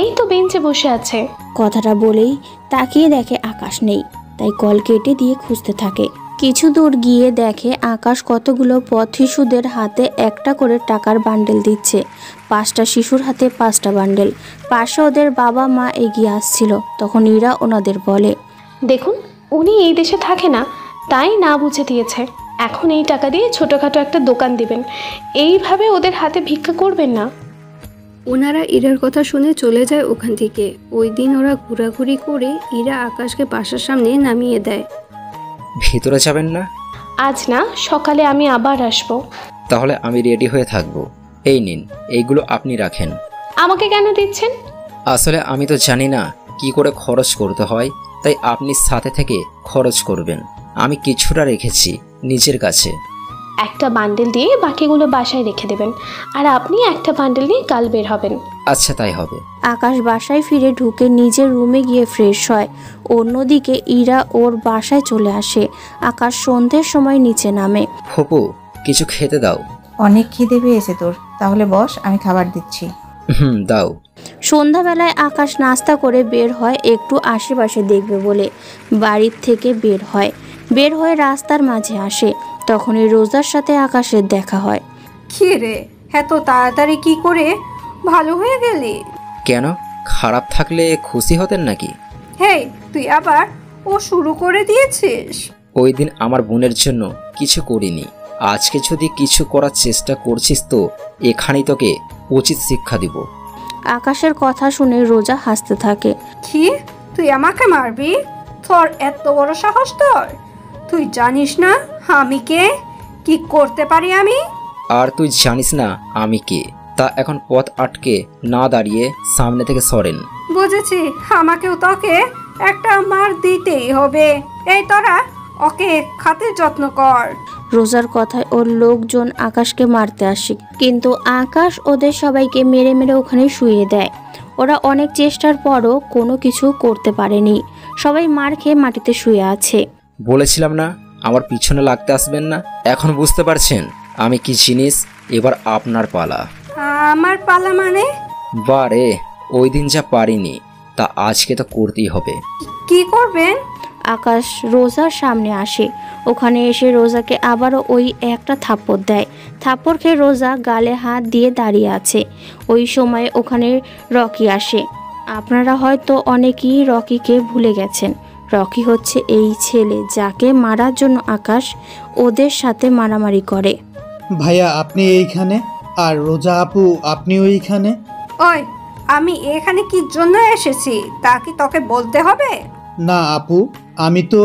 এই তো বেঞ্চে বসে আছে। কথাটা বলেই তাকিয়ে দেখে আকাশ নেই, তাই কল কেটে দিয়ে খুঁজতে থাকে। কিছু দূর গিয়ে দেখে আকাশ কতগুলো পথ শিশুদের হাতে একটা করে টাকার বান্ডেল দিচ্ছে। 5টা শিশুর হাতে 5টা বান্ডেল। পাশে ওদের বাবা মা এগিয়ে আসছিল। তখন ইরা ওনাদের বলে, দেখুন, উনি এই দেশে থাকে না, তাই না বুঝে দিয়েছে। এখন এই টাকা দিয়ে ছোটোখাটো একটা দোকান দিবেন, এইভাবে ওদের হাতে ভিক্ষা করবেন না। ওনারা ইরার কথা শুনে চলে যায় ওখান থেকে। ওই দিন ওরা ঘোরাঘুরি করে ইরা আকাশকে বাসার সামনে নামিয়ে দেয়। ভিতরে যাবেন না? আজ না, সকালে আমি আবার আসবো। তাহলে আমি রেডি হয়ে থাকবো। এই নিন, এইগুলো আপনি রাখেন। আমাকে কেন দিচ্ছেন? আসলে আমি তো জানি না কি করে খরচ করতে হয়, তাই আপনি সাথে থেকে খরচ করবেন। আমি কিছুটা রেখেছি নিজের কাছে। একটা বান্ডেল দিয়ে বাকিগুলো বাসায় রেখে দেবেন, আর আপনি একটা বান্ডেল নিয়ে কাল বের হবেন। আচ্ছা, তাই হবে। আকাশ বাসায় ফিরে ঢুকে নিজের রুমে গিয়ে ফ্রেশ হয়। অন্যদিকে ইরা ওর বাসায় চলে আসে। আকাশ সন্ধ্যের সময় নিচে নামে। ফুপু, কিছু খেতে দাও। অনেক খিদে পেয়েছে তোর, তাহলে বস, আমি খাবার দিচ্ছি। দাও। সন্ধ্যাবেলায় আকাশ নাস্তা করে বের হয় একটু আশেপাশে দেখবে বলে। বাড়ির থেকে বের হয়ে রাস্তার মাঝে আসে। তখনই রোজার সাথে আকাশের দেখা হয়। কি রে, এত তাড়াতাড়ি কি করে? ভালো হয়ে গেলি? কেন, খারাপ থাকলে খুশি হতেন নাকি? হেই, তুই আবার ও শুরু করে দিয়েছিস? ওই দিন আমার বোনের জন্য কিছু করিনি, আজকে যদি কিছু করার চেষ্টা করছিস তো এখানেই তোকে উচিত শিক্ষা দিব। আকাশের কথা শুনে রোজা হাসতে থাকে। কি, তুই আমাকে মারবি? তোর এত বড় সাহস তোর? তুই জানিস না আমি কে, কি করতে পারি আমি? আর তুই জানিস না আমি কে, তা এখন পথ আটকে না দাঁড়িয়ে সামনে থেকে সরেন। বুঝেছি, আমাকেও তোকে একটা মার দিতেই হবে। এই তোরা ওকে খাতে যত্ন কর। রোজার কথায় ওর লোকজন আকাশকে মারতে আসে, কিন্তু আকাশ ওদের সবাইকে মেরে মেরে ওখানে শুইয়ে দেয়। ওরা অনেক চেষ্টার পরও কোনো কিছু করতে পারেনি, সবাই মার খেয়ে মাটিতে শুয়ে আছে। বলেছিলাম না আমার পিছনে লাগতে আসবেন না, এখন বুঝতে পারছেন আমি কি জিনিস? এবার আপনার পালা। আমার পালা মানে? বারে, ওই দিন যা পারিনি তা আজকে তো করতেই হবে। কি করবেন? আকাশ রোজার সামনে আসে, ওখানে এসে রোজাকে আবারও ওই একটা থাপ্পড় দেয়। থাপ্পড় খেয়ে রোজা গালে হাত দিয়ে দাঁড়িয়ে আছে। ওই সময় ওখানে রকি আসে। আপনারা হয়তো অনেকেই রকিকে ভুলে গেছেন। রকি হচ্ছে এই ছেলে যাকে মারার জন্য আকাশ ওদের সাথে মারামারি করে। ভাইয়া আপনি এইখানে, আর রোজা আপু আপনিও এইখানে? ওই, আমি এখানে কি জন্য এসেছি তা কি তোকে বলতে হবে? না আপু, আমি তো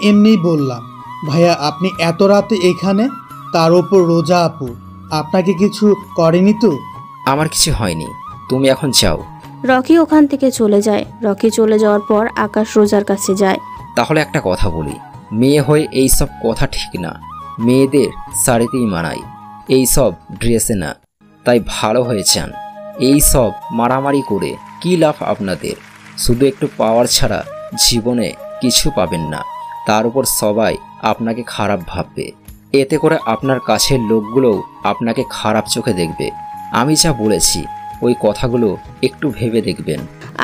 এমনি বললাম। ভাইয়া আপনি এত রাতে এখানে, তার ওপর রোজা আপু, আপনাকে কিছু করেনি তো? আমার কিছু হয়নি, তুমি এখন যাও। রকি ওখান থেকে চলে যায়। রকি চলে যাওয়ার পর আকাশ রোজার কাছে যায়। তাহলে একটা কথা বলি, মেয়ে হয়ে এই সব কথা ঠিক না, মেয়েদের শাড়িতেই মানায়, এই সব ড্রেসে না। তাই ভালো হয়ে যান, এই সব মারামারি করে কি লাভ আপনাদের? শুধু একটু পাওয়ার ছাড়া জীবনে কিছু পাবেন না, তার উপর সবাই আপনাকে খারাপ ভাববে। এতে করে আপনার কাছের লোকগুলোও আপনাকে খারাপ চোখে দেখবে। আমি যা বলেছি ওই কথাগুলো একটু ভেবে দেখবেন।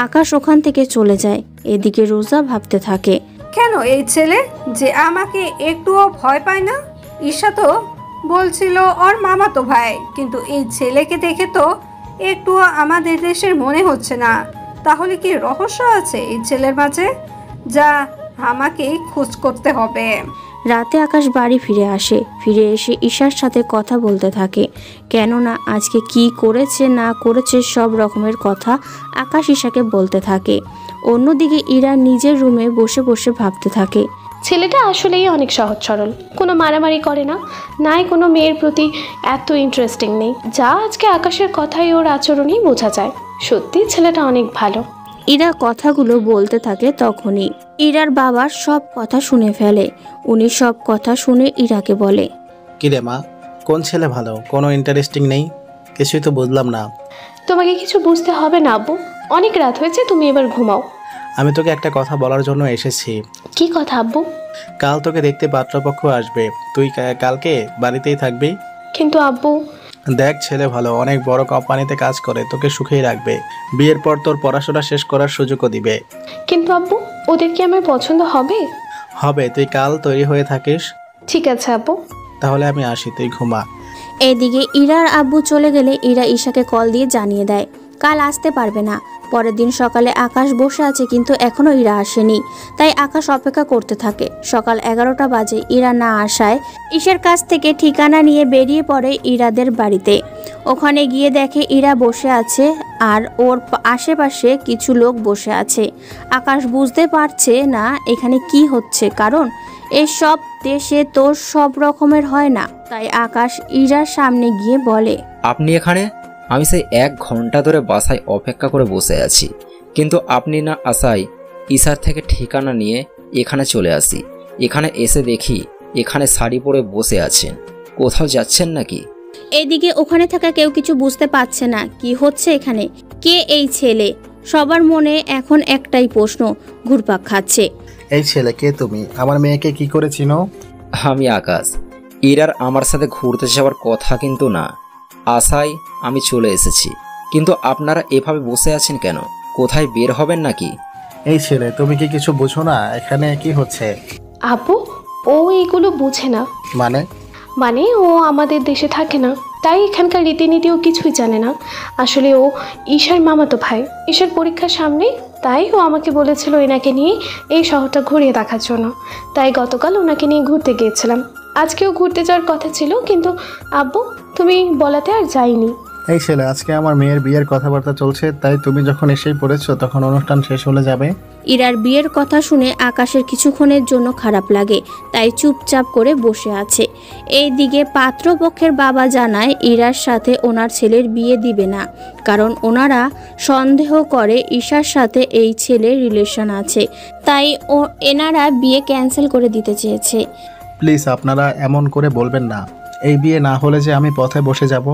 আকাশ ওখান থেকে চলে যায়। এদিকে রোজা ভাবতে থাকে, কেন এই ছেলে যে আমাকে একটুও ভয় পায় না? ঈশা তো বলছিল ওর মামাতো ভাই, কিন্তু এই ছেলেকে দেখে তো একটুও আমাদের দেশের মনে হচ্ছে না। তাহলে কি রহস্য আছে এই ছেলের মাঝে? যা আমাকেই খোঁজ করতে হবে। রাতে আকাশ বাড়ি ফিরে আসে। ফিরে এসে ঈশার সাথে কথা বলতে থাকে, কেননা আজকে কি করেছে না করেছে সব রকমের কথা আকাশ ঈশাকে বলতে থাকে। অন্যদিকে ইরা নিজের রুমে বসে বসে ভাবতে থাকে, ছেলেটা আসলেই অনেক সহজ সরল, কোনো মারামারি করে না, নাই কোনো মেয়ের প্রতি এত ইন্টারেস্টিং নেই। যা আজকে আকাশের কথাই ওর আচরণেই বোঝা যায়। সত্যি ছেলেটা অনেক ভালো। ইরা কথাগুলো বলতে থাকে, তখনই ইরার বাবা সব কথা শুনে ফেলে। উনি সব কথা শুনে ইরাকে বলে, কিরে মা, কোন ছেলে ভালো, কোনো ইন্টারেস্টিং নেই? কিছুই তো বুঝলাম না। তোমাকে কিছু বুঝতে হবে না আব্বু, অনেক রাত হয়েছে, তুমি এবার ঘুমাও। আমি তোকে একটা কথা বলার জন্য এসেছি। কি কথা আব্বু? কাল তোকে দেখতে পাত্রপক্ষ আসবে, তুই কালকে বাড়িতেই থাকবি। কিন্তু আব্বু। দেখ, ছেলে ভালো, অনেক বড় কোম্পানিতে কাজ করে, তোকে সুখেই রাখবে। বিয়ের পর তোর পড়াশোনা শেষ করার সুযোগও দিবে। কিন্তু আব্বু, ওদের কি আমার পছন্দ হবে? হবে, তুই কাল তৈরি হয়ে থাকিস। ঠিক আছে আব্বু। তাহলে আমি আসি, তুই ঘুমা। এদিকে ইরার আব্বু চলে গেলে ইরা ঈশাকে কল দিয়ে জানিয়ে দেয় কাল আসতে পারবে না। পরের দিন সকালে আকাশ বসে আছে, কিন্তু এখনও ইরা আসেনি। তাই আকাশ অপেক্ষা করতে থাকে। সকাল 11টা বাজে। ইরা না আসায় ঈশার কাছ থেকে ঠিকানা নিয়ে বেরিয়ে পড়ে ইরাদের বাড়িতে। ওখানে গিয়ে দেখে ইরা বসে আছে আর ওর আশেপাশে কিছু লোক বসে আছে। আকাশ বুঝতে পারছে না এখানে কি হচ্ছে, কারণ এসব দেশে তো সব রকমের হয় না। তাই আকাশ ইরার সামনে গিয়ে বলে, আপনি এখানে? আমি সেই 1 ঘন্টা ধরে বাসায় অপেক্ষা করে বসে আছি, কিন্তু আপনি না আসায় ঈশার থেকে ঠিকানা নিয়ে এখানে চলে আসি। এখানে এসে দেখি এখানে শাড়ি পরে বসে আছেন, কোথাও যাচ্ছেন নাকি? এদিকে ওখানে থাকা কেউ কিছু বুঝতে পারছে না কি হচ্ছে এখানে, কে এই ছেলে। সবার মনে এখন একটাই প্রশ্ন ঘুরপাক খাচ্ছে, এই ছেলে কে তুমি? আমার মেয়েকে কি করে চিনো? আমি আকাশ। ইরার আমার সাথে ঘুরতে যাওয়ার কথা কিন্তু না, আশায় আমি চলে এসেছি। কিন্তু আপনারা এভাবে বসে আছেন কেন? কোথায় বের হবেন নাকি? এই ছেলে, তুমি কি কিছু বুঝো না এখানে কি হচ্ছে? আব্বু, ও এগুলো বুঝে না। মানে ও আমাদের দেশে থাকে না, তাই এখানকার রীতিনীতিও কিছুই জানে না। আসলে ও ঈশার মামাতো ভাই। ঈশার পরীক্ষার সামনে, তাই ও আমাকে বলেছিল এনাকে নিয়ে এই শহরটা ঘুরিয়ে দেখার জন্য। তাই গতকাল ওনাকে নিয়ে ঘুরতে গিয়েছিলাম। আজকেও ঘুরতে যাওয়ার কথা ছিল, কিন্তু আব্বু তুমি বলাতে আর যাইনি। এই ছেলে, আজকে আমার মেয়ের বিয়ের কথাবার্তা চলছে, তাই তুমি যখন এসেই পড়েছো তখন অনুষ্ঠান শেষ হলে যাবে। ইরার বিয়ের কথা শুনে আকাশের কিছুক্ষণের জন্য খারাপ লাগে, তাই চুপচাপ করে বসে আছে। এইদিকে পাত্রপক্ষের বাবা জানায় ইরার সাথে ওনার ছেলের বিয়ে দিবে না, কারণ ওনারা সন্দেহ করে ঈশার সাথে এই ছেলের রিলেশন আছে, তাই এনারা বিয়ে ক্যান্সেল করে দিতে চেয়েছে। প্লিজ আপনারা এমন করে বলবেন না। এই বিয়ে না হলে যে আমি পথে বসে যাব।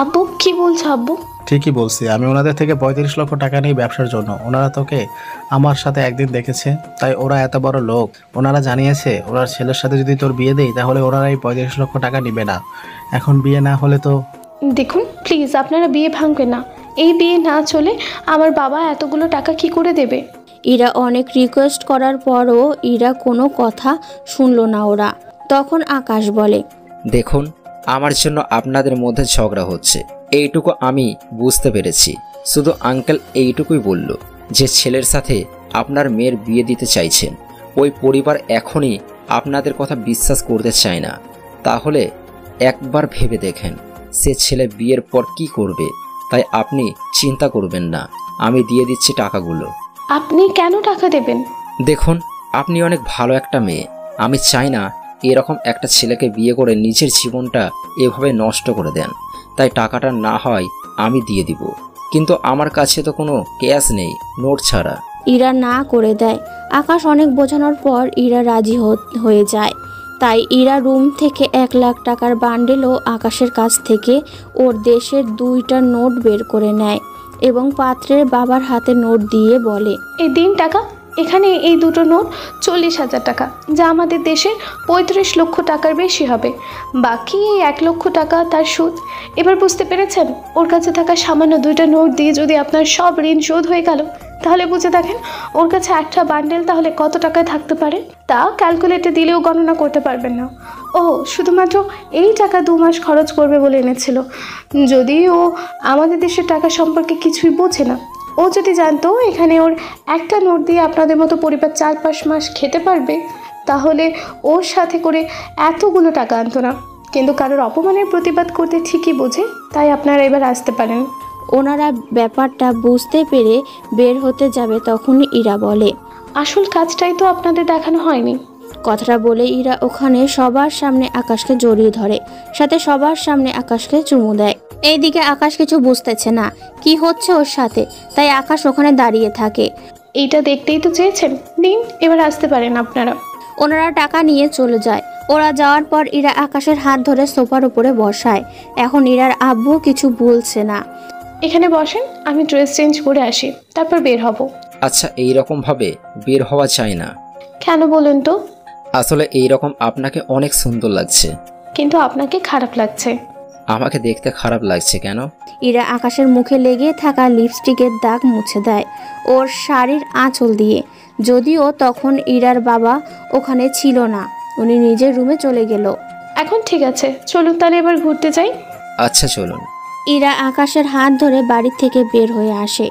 আব্বু কি বলছো আব্বু? ঠিকই বলছি, আমি ওনাদের থেকে 35 লক্ষ টাকা নিই ব্যবসার জন্য। ওনারা তোকে আমার সাথে একদিন দেখেছে, তাই ওরা এত বড় লোক। ওনারা জানিয়েছে ওনার ছেলের সাথে যদি তোর বিয়ে দেই তাহলে ওনারা এই 35 লক্ষ টাকা নিবে না। এখন বিয়ে না হলে তো। দেখুন প্লিজ, আপনারা বিয়ে ভাঙবেন না। এই বিয়ে না চলে আমার বাবা এতগুলো টাকা কি করে দেবে? ইরা অনেক রিকোয়েস্ট করার পরও ইরা কোনো কথা শুনলো না ওরা। তখন আকাশ বলে, দেখুন, আমার জন্য আপনাদের মধ্যে ঝগড়া হচ্ছে, এইটুকু আমি বুঝতে পেরেছি। শুধু আঙ্কেল এইটুকুই বলল যে ছেলের সাথে আপনার মেয়ের বিয়ে দিতে চাইছেন। ওই পরিবার এখনই আপনাদের কথা বিশ্বাস করতে চায় না। তাহলে একবার ভেবে দেখেন সে ছেলে বিয়ের পর কি করবে। তাই আপনি চিন্তা করবেন না, আমি দিয়ে দিচ্ছি টাকাগুলো। আপনি কেন টাকা দেবেন? দেখুন, আপনি অনেক ভালো একটা মেয়ে। আমি চাই না এরকম একটা ছেলেকে বিয়ে করে নিজের জীবনটা এভাবে নষ্ট করে দেন। তাই টাকাটা না হয় আমি দিয়ে দিব, কিন্তু আমার কাছে তো কোনো ক্যাশ নেই, নোট ছাড়া। ইরা না করে দেয়। আকাশ অনেক বোঝানোর পর ইরা রাজি হয়ে যায়। তাই ইরা রুম থেকে 1 লাখ টাকার বান্ডেলও আকাশের কাছ থেকে ওর দেশের 2টা নোট বের করে নেয় এবং পাত্রের বাবার হাতে নোট দিয়ে বলে, এই দিন টাকা। এখানে এই দুটো নোট 40,000 টাকা, যা আমাদের দেশের 35 লক্ষ টাকার বেশি হবে। বাকি এই 1 লক্ষ টাকা তার সুদ। এবার বুঝতে পেরেছেন? ওর কাছে থাকা সামান্য 2টা নোট দিয়ে যদি আপনার সব ঋণ শোধ হয়ে গেল, তাহলে বুঝে দেখেন ওর কাছে একটা বান্ডেল তাহলে কত টাকায় থাকতে পারে। তা ক্যালকুলেটে দিলেও গণনা করতে পারবেন না। ও শুধুমাত্র এই টাকা 2 মাস খরচ করবে বলে এনেছিল। যদিও আমাদের দেশের টাকা সম্পর্কে কিছুই বোঝে না। ও যদি জানতো এখানে ওর একটা নোট দিয়ে আপনাদের মতো পরিবার 4-5 মাস খেতে পারবে, তাহলে ওর সাথে করে এতগুলো টাকা আনতো না। কিন্তু কারোর অপমানের প্রতিবাদ করতে ঠিকই বোঝে, তাই আপনারা এবার আসতে পারেন। ওনারা ব্যাপারটা বুঝতে পেরে বের হতে যাবে, তখনই ইরা বলে, আসল কাজটাই তো আপনাদের দেখানো হয়নি। কথাটা বলে ইরা ওখানে সবার সামনে আকাশকে জড়িয়ে ধরে, সাথে সবার সামনে আকাশকে চুমু দেয়। এইদিকে আকাশ কিছু বুঝতেছে না কি হচ্ছে ওর সাথে, তাই আকাশ ওখানে দাঁড়িয়ে থাকে। এইটা দেখতেই তো চেয়েছেন, দিন এবার আসতে পারেন আপনারা। ওনারা টাকা নিয়ে চলে যায়। ওরা যাওয়ার পর ইরা আকাশের হাত ধরে সোফার উপরে বসায়। এখন ইরার আব্বু কিছু বলছে না। এখানে বসেন, আমি ড্রেস চেঞ্জ করে আসি, তারপর বের হব। আচ্ছা, এইরকম ভাবে বের হওয়া চাই না। কেন বলুন তো? আসলে এইরকম আপনাকে অনেক সুন্দর লাগছে। কিন্তু আপনাকে খারাপ লাগছে। আমাকে দেখতে খারাপ লাগছে কেন? ইরা আকাশের মুখে লেগে থাকা লিপস্টিকের দাগ মুছে দেয় ওর শাড়ির আঁচল দিয়ে। যদিও তখন ইরার বাবা ওখানে ছিল না, উনি নিজের রুমে চলে গেল। এখন ঠিক আছে, চলুন তাহলে এবার ঘুরতে যাই। আচ্ছা চলুন। ইরা আকাশের হাত ধরে বাড়ি থেকে বের হয়ে আসে।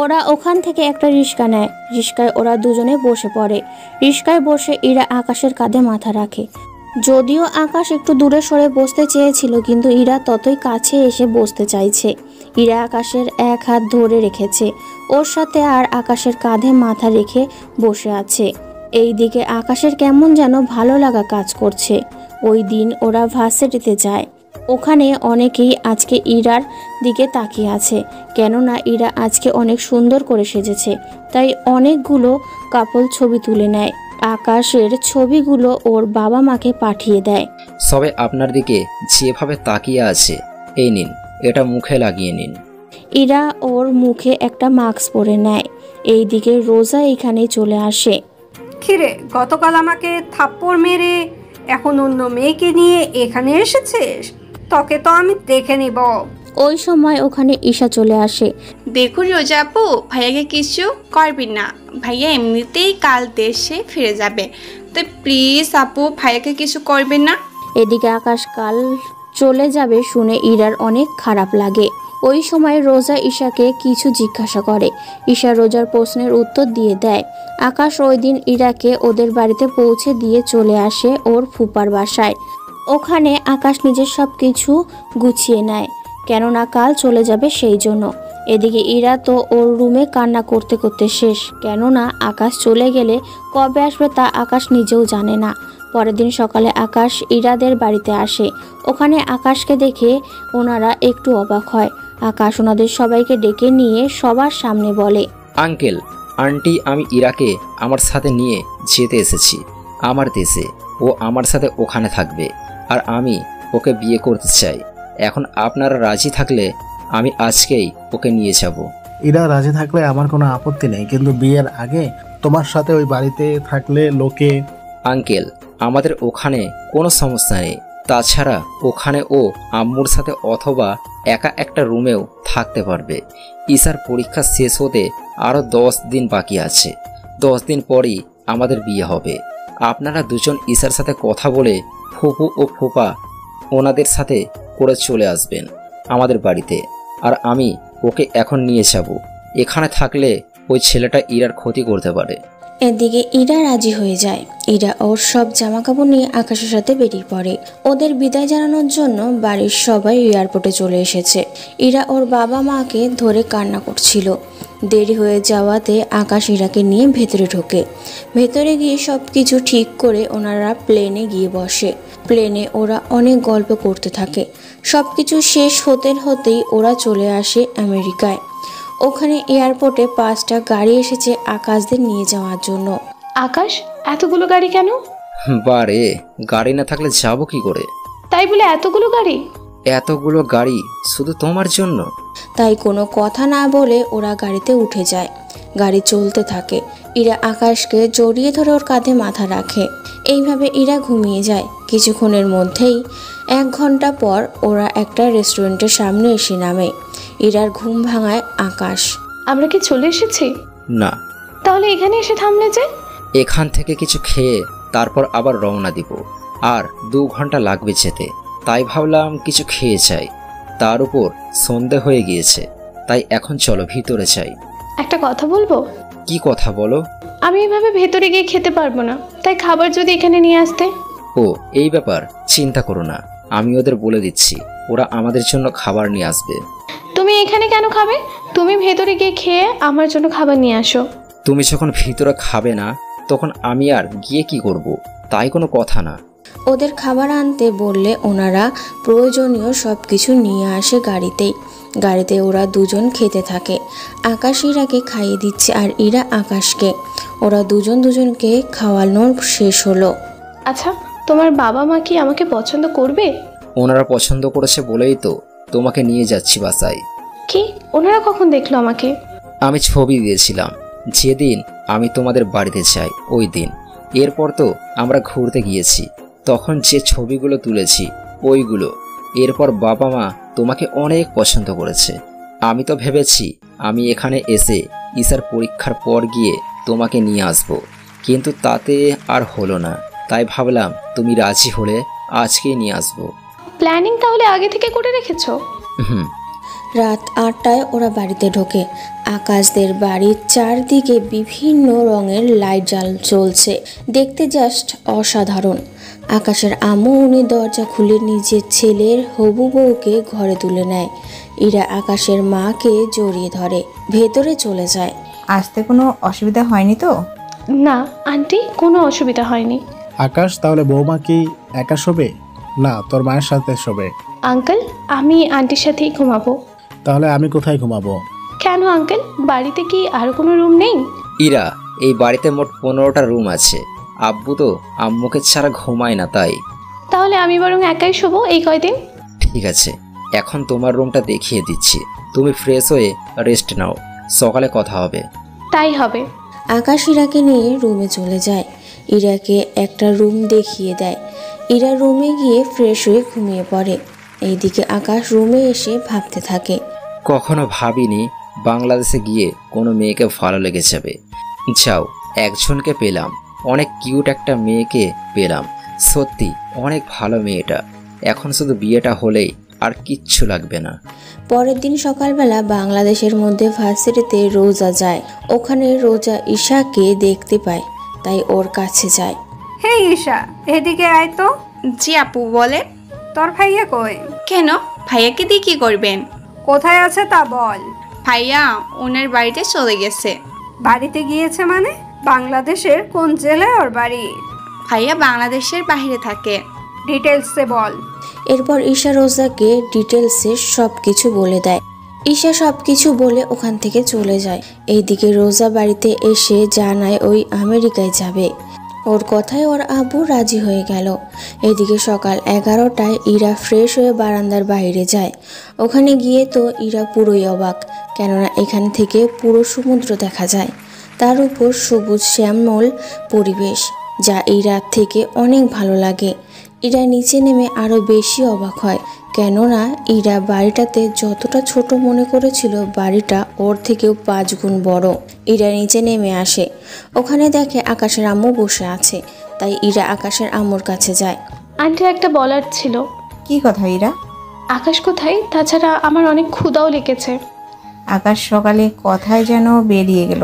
ওরা ওখান থেকে একটা রিক্সা নেয়। রিক্সায় ওরা দুজনে বসে পড়ে। রিক্সায় বসে ইরা আকাশের কাঁধে মাথা রাখে। যদিও আকাশ একটু দূরে সরে বসতে চেয়েছিল, কিন্তু ইরা ততই কাছে এসে বসতে চাইছে। ইরা আকাশের এক হাত ধরে রেখেছে ওর সাথে, আর আকাশের কাঁধে মাথা রেখে বসে আছে। এই দিকে আকাশের কেমন যেন ভালো লাগা কাজ করছে। ওই দিন ওরা ভার্সিটিতে যায়। ওখানে অনেকেই আজকে ইরার দিকে তাকিয়ে আছে, কেননা ইরা আজকে অনেক সুন্দর করে সেজেছে। তাই অনেকগুলো কাপল ছবি তুলে নেয়। আকাশের ছবিগুলো ওর বাবা মাকে পাঠিয়ে দেয়। সবাই আপনার দিকে যেভাবে তাকিয়ে আছে, এই নিন, এটা মুখে লাগিয়ে নিন। ইরা ওর মুখে একটা মাস্ক পরে নেয়। এই দিকে রোজা এখানে চলে আসে। কিরে, গতকাল আমাকে থাপ্পড় মেরে এখন অন্য মেয়েকে নিয়ে এখানে এসেছিস? তোকে তো আমি দেখে নিব। ওই সময় ওখানে ঈশা চলে আসে। দেখুন রোজা আপু, ভাইয়াকে কিছু করবেন না। ভাইয়া এমনিতেই কাল দেশে ফিরে যাবে, তো প্লিজ আপু ভাইয়াকে কিছু করবেন না। এদিকে আকাশ কাল চলে যাবে শুনে ইরার অনেক খারাপ লাগে। ওই সময় রোজা ঈশাকে কিছু জিজ্ঞাসা করে। ঈশা রোজার প্রশ্নের উত্তর দিয়ে দেয়। আকাশ ওই দিন ইরাকে ওদের বাড়িতে পৌঁছে দিয়ে চলে আসে ওর ফুপার বাসায়। ওখানে আকাশ নিজের সব কিছু গুছিয়ে নেয়, কেননা কাল চলে যাবে সেই জন্য। এদিকে ইরা তো ওর রুমে কান্না করতে করতে শেষ, কেননা আকাশ চলে গেলে কবে আসবে তা আকাশ নিজেও জানে না। পরের দিন সকালে আকাশ ইরাদের বাড়িতে আসে। ওখানে আকাশকে দেখে ওনারা একটু অবাক হয়। আকাশ ওনাদের সবাইকে ডেকে নিয়ে সবার সামনে বলে, আঙ্কেল আন্টি, আমি ইরাকে আমার সাথে নিয়ে যেতে এসেছি আমার দেশে। ও আমার সাথে ওখানে থাকবে আর আমি ওকে বিয়ে করতে চাই। এখন আপনারা রাজি থাকলে আমি আজকেই ওকে নিয়ে যাব। ইরা রাজি থাকলে আমার কোনো আপত্তি নেই, কিন্তু বিয়ের আগে তোমার সাথে ওই বাড়িতে থাকলে লোকে। আঙ্কেল আমাদের ওখানে কোনো সমস্যা নেই। তাছাড়া ওখানে ও আম্মুর সাথে অথবা একা একটা রুমেও থাকতে পারবে। ঈশার পরীক্ষা শেষ হতে আরও 10 দিন বাকি আছে। 10 দিন পরই আমাদের বিয়ে হবে। আপনারা দুজন ঈশার সাথে কথা বলে ফুপু ও ফুপা ওনাদের সাথে করে চলে আসবেন আমাদের বাড়িতে। আর আমি ওকে এখন নিয়ে যাব। এখানে থাকলে ওই ছেলেটা ইরার ক্ষতি করতে পারে। এদিকে ইরা রাজি হয়ে যায়। ইরা ওর সব জামাকাপড় নিয়ে আকাশের সাথে বেরিয়ে পড়ে। ওদের বিদায় জানানোর জন্য বাড়ির সবাই এয়ারপোর্টে চলে এসেছে। ইরা ওর বাবা মাকে ধরে কান্না করছিল। দেরি হয়ে যাওয়াতে আকাশ ইরাকে নিয়ে ভেতরে ঢোকে। ভেতরে গিয়ে সব কিছু ঠিক করে ওনারা প্লেনে গিয়ে বসে। প্লেনে ওরা অনেক গল্প করতে থাকে। সব কিছু শেষ হতে হতেই ওরা চলে আসে আমেরিকায়। ওখানে এয়ারপোর্টে 5টা গাড়ি এসেছে আকাশদের নিয়ে যাওয়ার জন্য। আকাশ, এতগুলো গাড়ি কেন? বারে, গাড়ি না থাকলে যাব কি করে? তাই বলে এতগুলো গাড়ি? এতগুলো গাড়ি শুধু তোমার জন্য? তাই কোনো কথা না বলে ওরা গাড়িতে উঠে যায়। গাড়ি চলতে থাকে। ইরা আকাশকে জড়িয়ে ধরে ওর কাঁধে মাথা রাখে। এইভাবে ইরা ঘুমিয়ে যায়। কিছুক্ষণের মধ্যেই 1 ঘন্টা পর ওরা একটা রেস্টুরেন্টের সামনে এসে নামে। ইরার ঘুম ভাঙায় আকাশ। আমরা কি চলে এসেছি? না। তাহলে এখানে এসে থামলে যে? এখান থেকে কিছু খেয়ে তারপর আবার রওনা দিব, আর 2 ঘন্টা লাগবে যেতে। তাই ভাবলাম কিছু খেয়ে যাই। তার উপর সন্ধে হয়ে গিয়েছে, তাই এখন চলো ভিতরে যাই। একটা কথা বলবো? কি কথা বলো? আমি এভাবে ভেতরে গিয়ে খেতে পারবো না, তাই খাবার যদি এখানে নিয়ে আসতে। ও, এই ব্যাপার? চিন্তা করো না, আমি ওদের বলে দিচ্ছি, ওরা আমাদের জন্য খাবার নিয়ে আসবে। তুমি এখানে কেন খাবে? তুমি ভেতরে গিয়ে খেয়ে আমার জন্য খাবার নিয়ে আসো। তুমি যখন ভিতরে খাবে না তখন আমি আর গিয়ে কি করব? তাই কোনো কথা না। ওদের খাবার আনতে বললে ওনারা প্রয়োজনীয় সব কিছু নিয়ে আসে গাড়িতেই। গাড়িতে ওরা দুজন খেতে থাকে। আকাশ ইরাকে খাইয়ে দিচ্ছে আর ইরা আকাশকে। ওরা দুজনকে খাওয়ানোর শেষ হলো। আচ্ছা, তোমার বাবা মা কি আমাকে পছন্দ করবে? ওনারা পছন্দ করেছে বলেই তো তোমাকে নিয়ে যাচ্ছি বাসায়। কি? ওনারা কখন দেখলো আমাকে? আমি ছবি দিয়েছিলাম যেদিন আমি তোমাদের বাড়িতে যাই ওই দিন। এরপর তো আমরা ঘুরতে গিয়েছি, তখন যে ছবিগুলো তুলেছি ওইগুলো। এরপর বাবা মা তোমাকে অনেক পছন্দ করেছে। আমি তো ভেবেছি আমি এখানে এসে ঈশার পরীক্ষার পর গিয়ে তোমাকে নিয়ে আসব, কিন্তু তাতে আর হলো না। তাই ভাবলাম তুমি রাজি হলে আজকেই নিয়ে আসব। প্ল্যানিং তাহলে আগে থেকে করে রেখেছো? রাত 8টায় ওরা বাড়িতে ঢোকে। আকাশদের বাড়ির চারদিকে বিভিন্ন রঙের লাইট জ্বলছে, দেখতে জাস্ট অসাধারণ। আকাশের আম্মু উনি দরজা খুলে নিজের ছেলের হবু বউকে ঘরে তুলে নেয়। ইরা আকাশের মাকে জড়িয়ে ধরে ভেতরে চলে যায়। আসতে কোনো অসুবিধা হয়নি তো? না আন্টি, কোনো অসুবিধা হয়নি। আকাশ, তাহলে বৌমা কি একা শোবে? না, তোর মায়ের সাথে শোবে। আঙ্কেল, আমি আন্টির সাথেই ঘুমাবো। তাহলে আমি কোথায় ঘুমাবো? কেন আঙ্কেল, বাড়িতে কি আর কোনো রুম নেই? ইরা, এই বাড়িতে মোট 15টা রুম আছে। আব্বু তো আম্মুকে ছাড়া ঘুমায় না, তাই। তাহলে আমি বরং একাই শোবো এই কয়দিন। ঠিক আছে, এখন তোমার রুমটা দেখিয়ে দিচ্ছি। তুমি ফ্রেশ হয়ে রেস্ট নাও, সকালে কথা হবে। তাই হবে। আকাশ ইরাকে নিয়ে রুমে চলে যায়। ইরাকে একটা রুম দেখিয়ে দেয়। ইরা রুমে গিয়ে ফ্রেশ হয়ে ঘুমিয়ে পড়ে। এইদিকে আকাশ রুমে এসে ভাবতে থাকে। কখনো ভাবিনি বাংলাদেশে গিয়ে কোনো মেয়েকে ভালো লেগে যাবে। যাও, একজনকে পেলাম, অনেক কিউট একটা মেয়েকে পেলাম। সত্যি অনেক ভালো মেয়েটা। এখন শুধু বিয়েটা হলেই আর কিচ্ছু লাগবে না। পরের দিন সকালবেলা বাংলাদেশের মধ্যে ভার্সিটিতে রোজা যায়। ওখানে রোজা ঈশাকে দেখতে পায়, তাই ওর কাছে যায়। হে ঈশা, এদিকে আয় তো। জি আপু বলে। তোর ভাইয়া কই? কেন, ভাইয়াকে দিয়ে কি করবেন? কোথায় আছে তা বল। ভাইয়া ওনার বাড়িতে চলে গেছে। বাড়িতে গিয়েছে মানে? বাংলাদেশের কোন জেলায় ওর বাড়ি? ভাইয়া বাংলাদেশের বাইরে থাকে। ডিটেলসে বল। এরপর ঈশা রোজাকে ডিটেলসে সব কিছু বলে দেয়। ঈশা সব কিছু বলে ওখান থেকে চলে যায়। এইদিকে রোজা বাড়িতে এসে জানায় ওই আমেরিকায় যাবে। ওর কথায় ওর আব্বু রাজি হয়ে গেল। এদিকে সকাল 11টায় ইরা ফ্রেশ হয়ে বারান্দার বাইরে যায়। ওখানে গিয়ে তো ইরা পুরোই অবাক, কেননা এখান থেকে পুরো সমুদ্র দেখা যায়। তার উপর সবুজ শ্যামল পরিবেশ, যা ইরার থেকে অনেক ভালো লাগে। ইরা নিচে নেমে আরও বেশি অবাক হয়, কেননা ইরা বাড়িটাতে যতটা ছোট মনে করেছিল বাড়িটা ওর থেকেও 5 গুণ বড়। ইরা নিচে নেমে আসে, ওখানে দেখে আকাশের আম্মু বসে আছে, তাই ইরা আকাশের আম্মুর কাছে যায়। আন্টি একটা বলার ছিল। কি কথা ইরা? আকাশ কোথায়? তাছাড়া আমার অনেক ক্ষুধাও লেগেছে। আকাশ সকালে কথায় যেন বেরিয়ে গেল,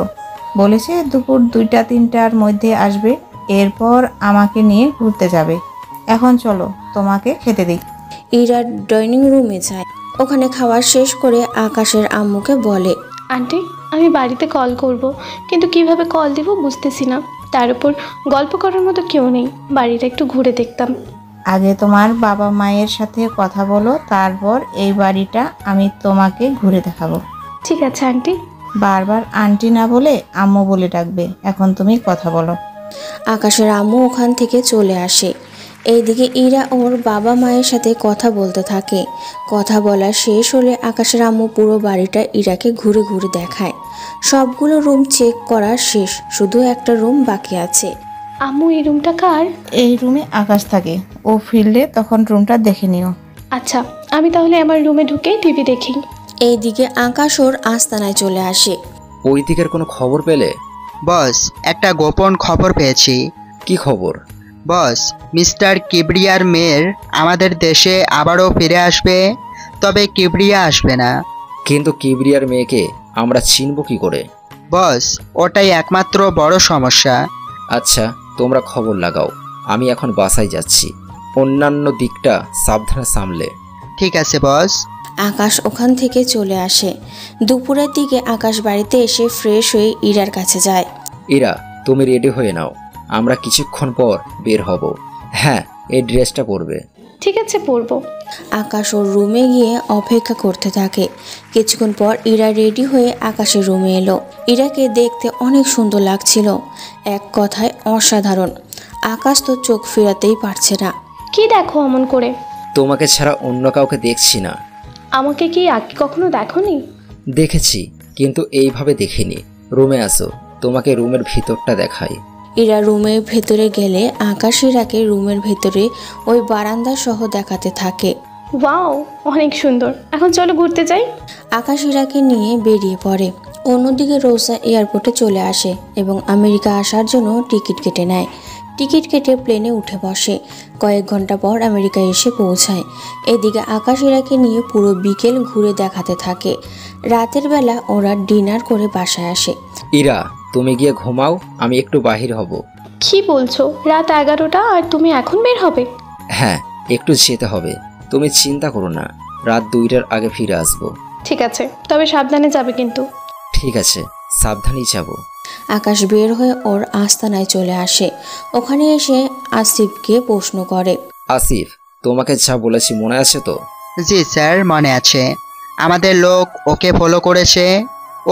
বলেছে দুপুর 2টা-3টার মধ্যে আসবে, এরপর আমাকে নিয়ে ঘুরতে যাবে। এখন চলো তোমাকে খেতে দিই। ইরা ডাইনিং রুমে যায়। ওখানে খাওয়া শেষ করে আকাশের আম্মুকে বলে, আন্টি আমি বাড়িতে কল করব, কিন্তু কিভাবে কল দিব বুঝতেছি না। তার উপর গল্প করার মতো কেউ নেই, বাড়িটা একটু ঘুরে দেখতাম। আগে তোমার বাবা মায়ের সাথে কথা বলো, তারপর এই বাড়িটা আমি তোমাকে ঘুরে দেখাবো। ঠিক আছে আন্টি। বারবার আন্টি না বলে আম্মু বলে ডাকবে। এখন তুমি কথা বলো। আকাশের আম্মু ওখান থেকে চলে আসে। এইদিকে ইরা ওর বাবা মায়ের সাথে কথা বলতে থাকে। কথা বলা শেষ হলে আকাশের আম্মু পুরো বাড়িটা ইরাকে ঘুরে ঘুরে দেখায়। সবগুলো রুম চেক করা শেষ, শুধু একটা রুম বাকি আছে। আম্মু এই রুমটা কার? এই রুমে আকাশ থাকে, ও ফিরলে তখন রুমটা দেখে নিও। আচ্ছা, আমি তাহলে আমার রুমে ঢুকে টিভি দেখি। এইদিকে আকাশ ওর আস্তানায় চলে আসে। ওই দিকের কোনো খবর পেলে? বস, একটা গোপন খবর পেয়েছি। কি খবর? বস, মিস্টার কিবরিয়ার মেয়ের আমাদের দেশে আবারও ফিরে আসবে, তবে কিবরিয়া আসবে না। কিন্তু কিবরিয়ার মেয়েকে আমরা চিনব কি করে? বস, ওটাই একমাত্র বড় সমস্যা। আচ্ছা, তোমরা খবর লাগাও, আমি এখন বাসায় যাচ্ছি। অন্যান্য দিকটা সাবধানে সামলে। ঠিক আছে বস। আকাশ ওখান থেকে চলে আসে। দুপুরের দিকে আকাশ বাড়িতে এসে ফ্রেশ হয়ে ইরার কাছে যায়। ইরা, তুমি রেডি হয়ে নাও, আমরা কিছুক্ষণ পর বের হব। হ্যাঁ, এই ড্রেসটা পরবে। ঠিক আছে, পরবো। আকাশ ওর রুমে গিয়ে অপেক্ষা করতে থাকে। কিছুক্ষণ পর ইরা রেডি হয়ে আকাশের রুমে এলো। ইরাকে দেখতে অনেক সুন্দর লাগছিল, এক কথায় অসাধারণ। আকাশ তো চোখ ফেরাতেই পারছে না। কি দেখো অমন করে? তোমাকে ছাড়া অন্য কাউকে দেখছি না। আমাকে কি আগে কখনো দেখোনি? দেখেছি, কিন্তু এইভাবে দেখিনি। রুমে আসো, তোমাকে রুমের ভিতরটা দেখাই। ইরা রুমের ভেতরে গেলে আকাশ ইরাকে রুমের ভেতরে ওই বারান্দা সহ দেখাতে থাকে। ওয়াও, অনেক সুন্দর। এখন চলো ঘুরতে যাই। আকাশ ইরাকে নিয়ে বেরিয়ে পড়ে। অন্যদিকে রোজা এয়ারপোর্টে চলে আসে এবং আমেরিকা আসার জন্য টিকিট কেটে নেয়। টিকিট কেটে প্লেনে উঠে বসে। কয়েক ঘন্টা পর আমেরিকায় এসে পৌঁছায়। এদিকে আকাশ ইরাকে নিয়ে পুরো বিকেল ঘুরে দেখাতে থাকে। রাতের বেলা ওরা ডিনার করে বাসায় আসে। ইরা, তুমি গিয়ে ঘুমাও, আমি একটু বাহির হব। কি বলছো? রাত 11টা আর তুমি এখন বের হবে? হ্যাঁ, একটু যেতে হবে। তুমি চিন্তা করো না, রাত 2টার আগে ফিরে আসবো। ঠিক আছে, তবে সাবধানে যাবে কিন্তু। ঠিক আছে, সাবধানেই যাব। আকাশ বের হয়ে ওর আস্তানায় চলে আসে। ওখানে এসে আসিফকে প্রশ্ন করে, আসিফ, তোমাকে যা বলেছি মনে আছে তো? জি স্যার, মনে আছে। আমাদের লোক ওকে ফলো করেছে,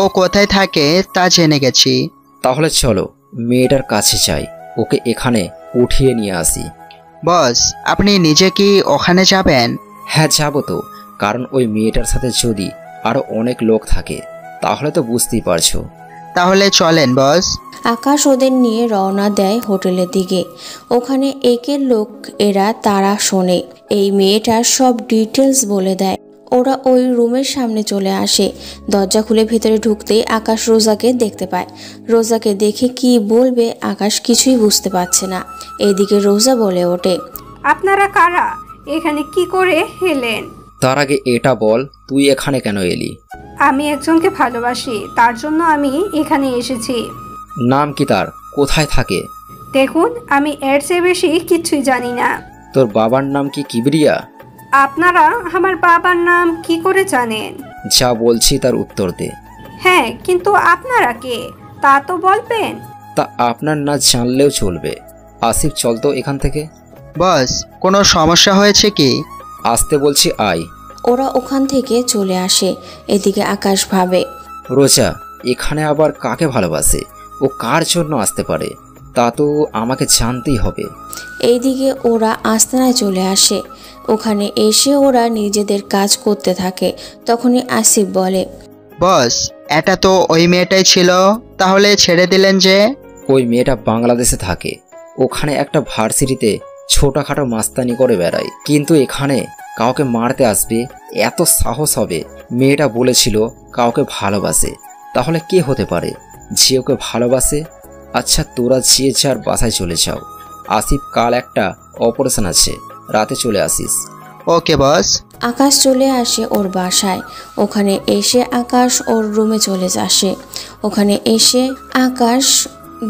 ও কোথায় থাকে তা জেনে গেছি। তাহলে চলো মেয়েটার কাছে যাই, ওকে এখানে উঠিয়ে নিয়ে আসি। বস, আপনি নিজে কি ওখানে যাবেন? হ্যাঁ, যাব তো, কারণ ওই মেয়েটার সাথে যদি আরো অনেক লোক থাকে তাহলে তো বুঝতেই পারছো। তাহলে চলেন বস। আকাশ ওদের নিয়ে রওনা দেয় হোটেলের দিকে। ওখানে একের লোক এরা তারা শোনে। এই মেয়েটার সব ডিটেলস বলে দেয়। ওরা ওই রুমের সামনে চলে আসে। দরজা খুলে ভেতরে ঢুকতেই আকাশ রোজাকে দেখতে পায়। রোজাকে দেখে কি বলবে আকাশ কিছুই বুঝতে পারছে না। এদিকে রোজা বলে ওঠে, আপনারা কারা? এখানে কি করে এলেন? তার আগে এটা বল, তুই এখানে কেন এলি? আমি একজনকে ভালোবাসি, তার জন্য আমি এখানে এসেছি। নাম কি তার? কোথায় থাকে? দেখুন, আমি এর চেয়ে বেশি কিছুই জানি না। তোর বাবার নাম কি কিবরিয়া? আপনারা আমার বাবার নাম কি করে জানেন? যা বলছি তার উত্তর দে। হ্যাঁ, কিন্তু আপনারা কে তা তো বলবেন। তা আপনার না জানলেও চলবে। আসিফ, চল তো এখান থেকে। বস, কোনো সমস্যা হয়েছে কি? আসতে বলছি, আয়। ওরা ওখান থেকে চলে আসে। এদিকে আকাশ ভাবে, রোজা এখানে আবার কাকে ভালোবাসে? ও কার জন্য আসতে পারে? তা তো আমাকে জানতেই হবে। এইদিকে ওরা আস্তানায় চলে আসে। ওখানে এসে ওরা নিজেদের কাজ করতে থাকে। তখনই আসিফ বলে, বস, এটা তো ওই মেয়েটাই ছিল, তাহলে ছেড়ে দিলেন যে? ওই মেয়েটা বাংলাদেশে থাকে। ওখানে একটা ভার্সিটিতে ছোটখাটো মাস্তানি করে বেড়ায়, কিন্তু এখানে কাউকে মারতে আসবে এত সাহস হবে? মেয়েটা বলেছিল কাউকে ভালোবাসে। তাহলে কে হতে পারে যে ওকে ভালোবাসে? আচ্ছা, তোরা যে যার বাসায় চলে যাও। আসিফ, কাল একটা অপারেশন আছে, রাতে চলে আসিস। ওকে বস। আকাশ চলে আসে ওর বাসায়। ওখানে এসে আকাশ ওর রুমে চলে আসে। ওখানে এসে আকাশ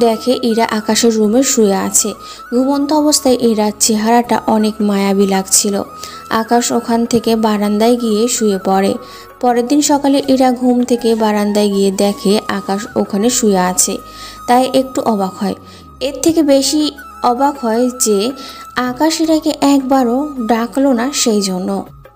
দেখে ইরা আকাশের রুমে শুয়ে আছে। ঘুমন্ত অবস্থায় ইরার চেহারাটা অনেক মায়াবী লাগছিল। আকাশ ওখান থেকে বারান্দায় গিয়ে শুয়ে পড়ে। পরের দিন সকালে ইরা ঘুম থেকে বারান্দায় গিয়ে দেখে আকাশ ওখানে শুয়ে আছে। তাই একটু অবাক হয়। এর থেকে বেশি অবাক হয় যে আকাশ ইরাকে একবারও ডাকলো না। সেই জন্য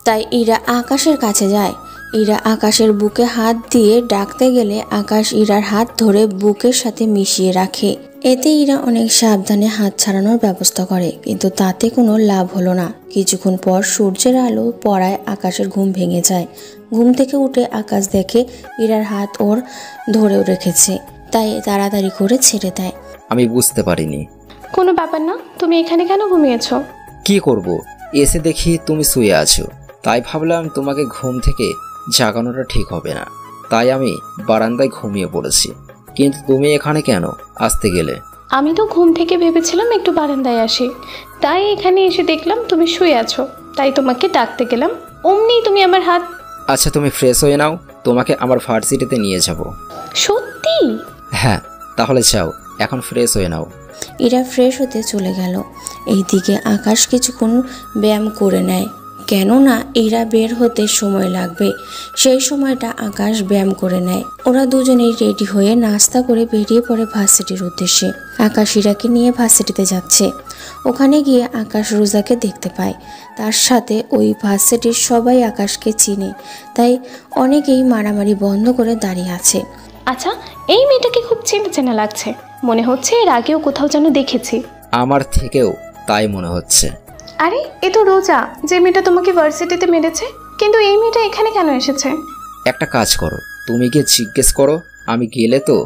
তাই ইরা আকাশের কাছে যায়। ইরা আকাশের বুকে হাত দিয়ে ডাকতে গেলে আকাশ ইরার হাত ধরে বুকের সাথে মিশিয়ে রাখে। এতে ইরা অনেক সাবধানে হাত ছাড়ানোর ব্যবস্থা করে, কিন্তু তাতে কোনো লাভ হলো না। কিছুক্ষণ পর সূর্যের আলো পড়ায় আকাশের ঘুম ভেঙে যায়। ঘুম থেকে উঠে আকাশ দেখে ইরার হাত ওর ধরেও রেখেছে, তাই তাড়াতাড়ি করে ছেড়ে দেয়। আমি বুঝতে পারিনি। কোনো ব্যাপার না, তুমি এখানে কেন ঘুমিয়েছো? কি করব, এসে দেখি তুমি শুয়ে আছো, তাই ভাবলাম তোমাকে ঘুম থেকে জাগানোটা ঠিক হবে না, তাই আমি বারান্দায় ঘুমিয়ে পড়েছি। কিন্তু তুমি এখানে কেন আসতে গেলে? আমি তো ঘুম থেকে ভেবেছিলাম একটু বারান্দায় আসি, তাই এখানে এসে দেখলাম তুমি শুয়ে আছো, তাই তোমাকে ডাকতে গেলাম। অমনি তুমি আমার হাত। আচ্ছা, তুমি ফ্রেশ হয়ে নাও, তোমাকে আমার ভার্সিটিতে নিয়ে যাব। সত্যি? হ্যাঁ, তাহলে যাও, এখন ফ্রেশ হয়ে নাও। ইরা ফ্রেশ হতে চলে গেল। এইদিকে আকাশ কিছুক্ষণ ব্যায়াম করে নেয়, কেননা ইরা বের হতে সময় লাগবে। সেই সময়টা আকাশ ব্যায়াম করে নেয়। ওরা দুজনেই রেডি হয়ে নাস্তা করে বেরিয়ে পড়ে ভার্সিটির উদ্দেশ্যে। আকাশ ইরাকে নিয়ে ভার্সিটিতে যাচ্ছে। ওখানে গিয়ে আকাশ রোজাকে দেখতে পায়। তার সাথে ওই ভার্সিটির সবাই আকাশকে চিনে, তাই অনেকেই মারামারি বন্ধ করে দাঁড়িয়ে আছে। আচ্ছা, এই মেয়েটাকে খুব চেনা চেনা লাগছে, মনে হচ্ছে এর আগেও কোথাও যেন দেখেছি। আমার থেকেও তাই মনে হচ্ছে। আরে, এ তো রোজা, যে মেয়েটা তোমাকে ভার্সিটিতে মেরেছে। কিন্তু এই মেয়েটা এখানে কেন এসেছে? একটা কাজ করো, তুমি গিয়ে জিজ্ঞেস করো, আমি গেলে তো।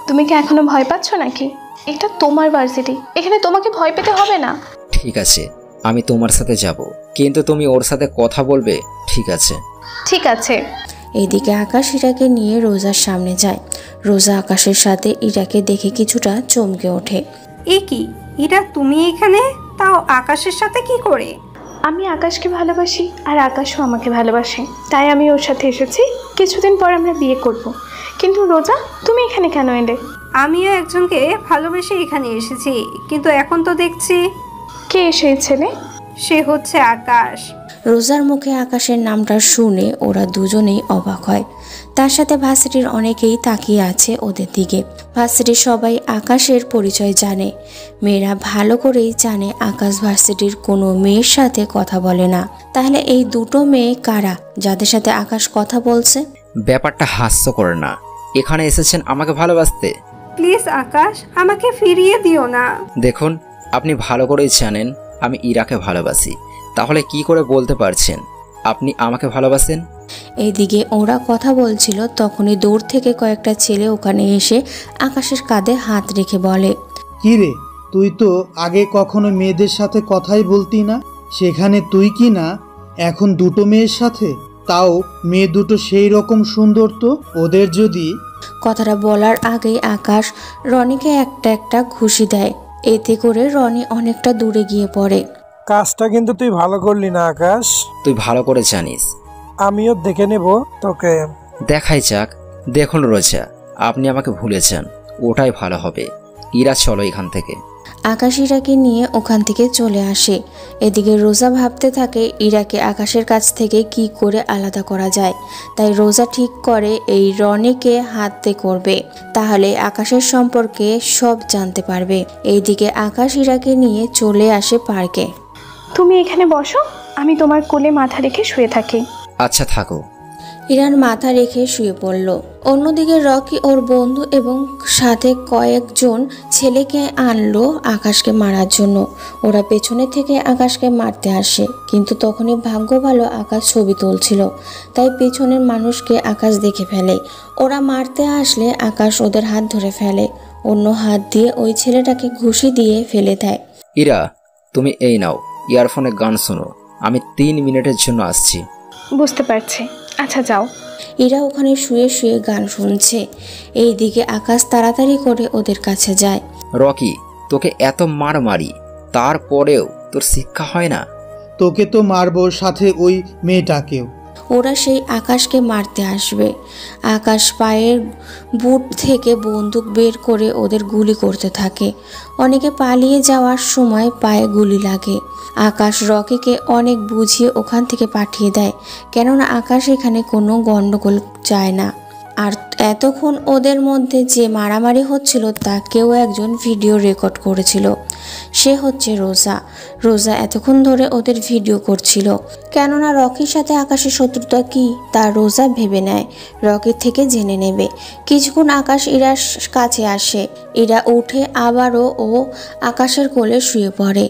তুমি কি এখনো ভয় পাচ্ছ নাকি? এটা তোমার ভার্সিটি, এখানে তোমাকে ভয় পেতে হবে না। ঠিক আছে, আমি তোমার সাথে যাব, কিন্তু তুমি ওর সাথে কথা বলবে, ঠিক আছে? ঠিক আছে। এইদিকে আকাশ ইরাকে নিয়ে রোজার সামনে যায়। রোজা আকাশের সাথে ইরাকে দেখে কিছুটা চমকে ওঠে। এ কি, ইরা তুমি এখানে, তাও আকাশের সাথে কি করে? আমি আকাশকে ভালোবাসি আর আকাশও আমাকে ভালোবাসে, তাই আমি ওর সাথে এসেছি। কিছুদিন পর আমরা বিয়ে করব। কিন্তু রোজা, তুমি এখানে কেন এলে? আমিও একজনকে ভালোবেসে এখানে এসেছি, কিন্তু এখন তো দেখছি। কে সেই ছেলে? সে হচ্ছে আকাশ। রোজার মুখে আকাশের নামটা শুনে ওরা দুজনেই অবাক হয়। তার সাথে ভার্সিটির অনেকেই তাকিয়ে আছে ওদের দিকে। ভার্সিটির সবাই আকাশের পরিচয় জানে। মেয়েরা ভালো করেই জানে আকাশ ভার্সিটির কোনো মেয়ের সাথে কথা বলে না। তাহলে এই দুটো মেয়ে কারা যাদের সাথে আকাশ কথা বলছে? ব্যাপারটা হাস্যকর না? এখানে এসেছেন আমাকে ভালোবাসতে। প্লিজ আকাশ, আমাকে ফিরিয়ে দিও না। দেখুন, আপনি ভালো করেই জানেন আমি ইরাকে ভালোবাসি, তাহলে কি করে বলতে পারছেন আপনি আমাকে ভালোবাসেন? এইদিকে ওরা কথা বলছিল, তখনই দূর থেকে কয়েকটা ছেলে ওখানে এসে আকাশের কাঁধে হাত রেখে বলে, কি রে, তুই তো আগে কখনো মেয়েদের সাথে কথাই বলতি না, সেখানে তুই কি না এখন দুটো মেয়ের সাথে? তাও মেয়ে দুটো সেই রকম সুন্দর, তো ওদের যদি। কথাটা বলার আগেই আকাশ রনিকে একটা একটা ঘুষি দেয়। এতে করে রনি অনেকটা দূরে গিয়ে পড়ে। কাজটা কিন্তু তুই ভালো করলি না আকাশ। তুই ভালো করে জানিস। আমিও দেখে নেব তোকে। দেখাই যাক। দেখুন রোজা, আপনি আমাকে ভুলেছেন, ওটাই ভালো হবে। ইরা চলো এখান থেকে। আকাশ ইরাকে নিয়ে ওখান থেকে চলে আসে। এদিকে রোজা ভাবতে থাকে ইরাকে আকাশের কাছ থেকে কি করে আলাদা করা যায়। তাই রোজা ঠিক করে এই রনিকে হাতে করবে, তাহলে আকাশের সম্পর্কে সব জানতে পারবে। এইদিকে আকাশ ইরাকে নিয়ে চলে আসে পার্কে। তুমি এখানে বসো, আমি তোমার কোলে মাথা রেখে শুয়ে থাকি। আচ্ছা থাকো। ইরান মাথা রেখে শুয়ে পড়ল। অন্যদিকে রকি ওর বন্ধু এবং সাথে কয়েকজন ছেলেকে আনলো আকাশকে মারার জন্য। ওরা পেছনে থেকে আকাশকে মারতে আসে, কিন্তু তখনই ভাগ্য ভালো আকাশ ছবি তুলছিল, তাই পেছনের মানুষকে আকাশ দেখে ফেলে। ওরা মারতে আসলে আকাশ ওদের হাত ধরে ফেলে, অন্য হাত দিয়ে ওই ছেলেটাকে ঘুষি দিয়ে ফেলে দেয়। ইরা, তুমি এই নাও, ইয়ারফোনে গান শোনো, আমি 3 মিনিটের জন্য আসছি। বুঝতে পারছি, আচ্ছা যাও। ইরা ওখানে শুয়ে শুয়ে গান শুনছে। এইদিকে আকাশ তাড়াতাড়ি করে ওদের কাছে যায়। রকি, তোকে এত মার মারি, তারপরেও তোর শিক্ষা হয় না? তোকে তো মারবো, সাথে ওই মেয়েটাকেও। ওরা সেই আকাশকে মারতে আসবে। আকাশ পায়ের বুট থেকে বন্দুক বের করে ওদের গুলি করতে থাকে। অনেকে পালিয়ে যাওয়ার সময় পায়ে গুলি লাগে। আকাশ রকিকে অনেক বুঝিয়ে ওখান থেকে পাঠিয়ে দেয়, কেননা আকাশ এখানে কোনো গণ্ডগোল চায় না। আর এতক্ষণ ওদের মধ্যে যে মারামারি হচ্ছিল তা কেউ একজন ভিডিও রেকর্ড করেছিল। সে হচ্ছে রোজা। রোজা এতক্ষণ ধরে ওদের ভিডিও করছিল, কেননা রকির সাথে আকাশের শত্রুতা কি তা রোজা ভেবে নেয়, রকির থেকে জেনে নেবে। কিছুক্ষণ আকাশ ইরার কাছে আসে। ইরা উঠে আবারও ও আকাশের কোলে শুয়ে পড়ে।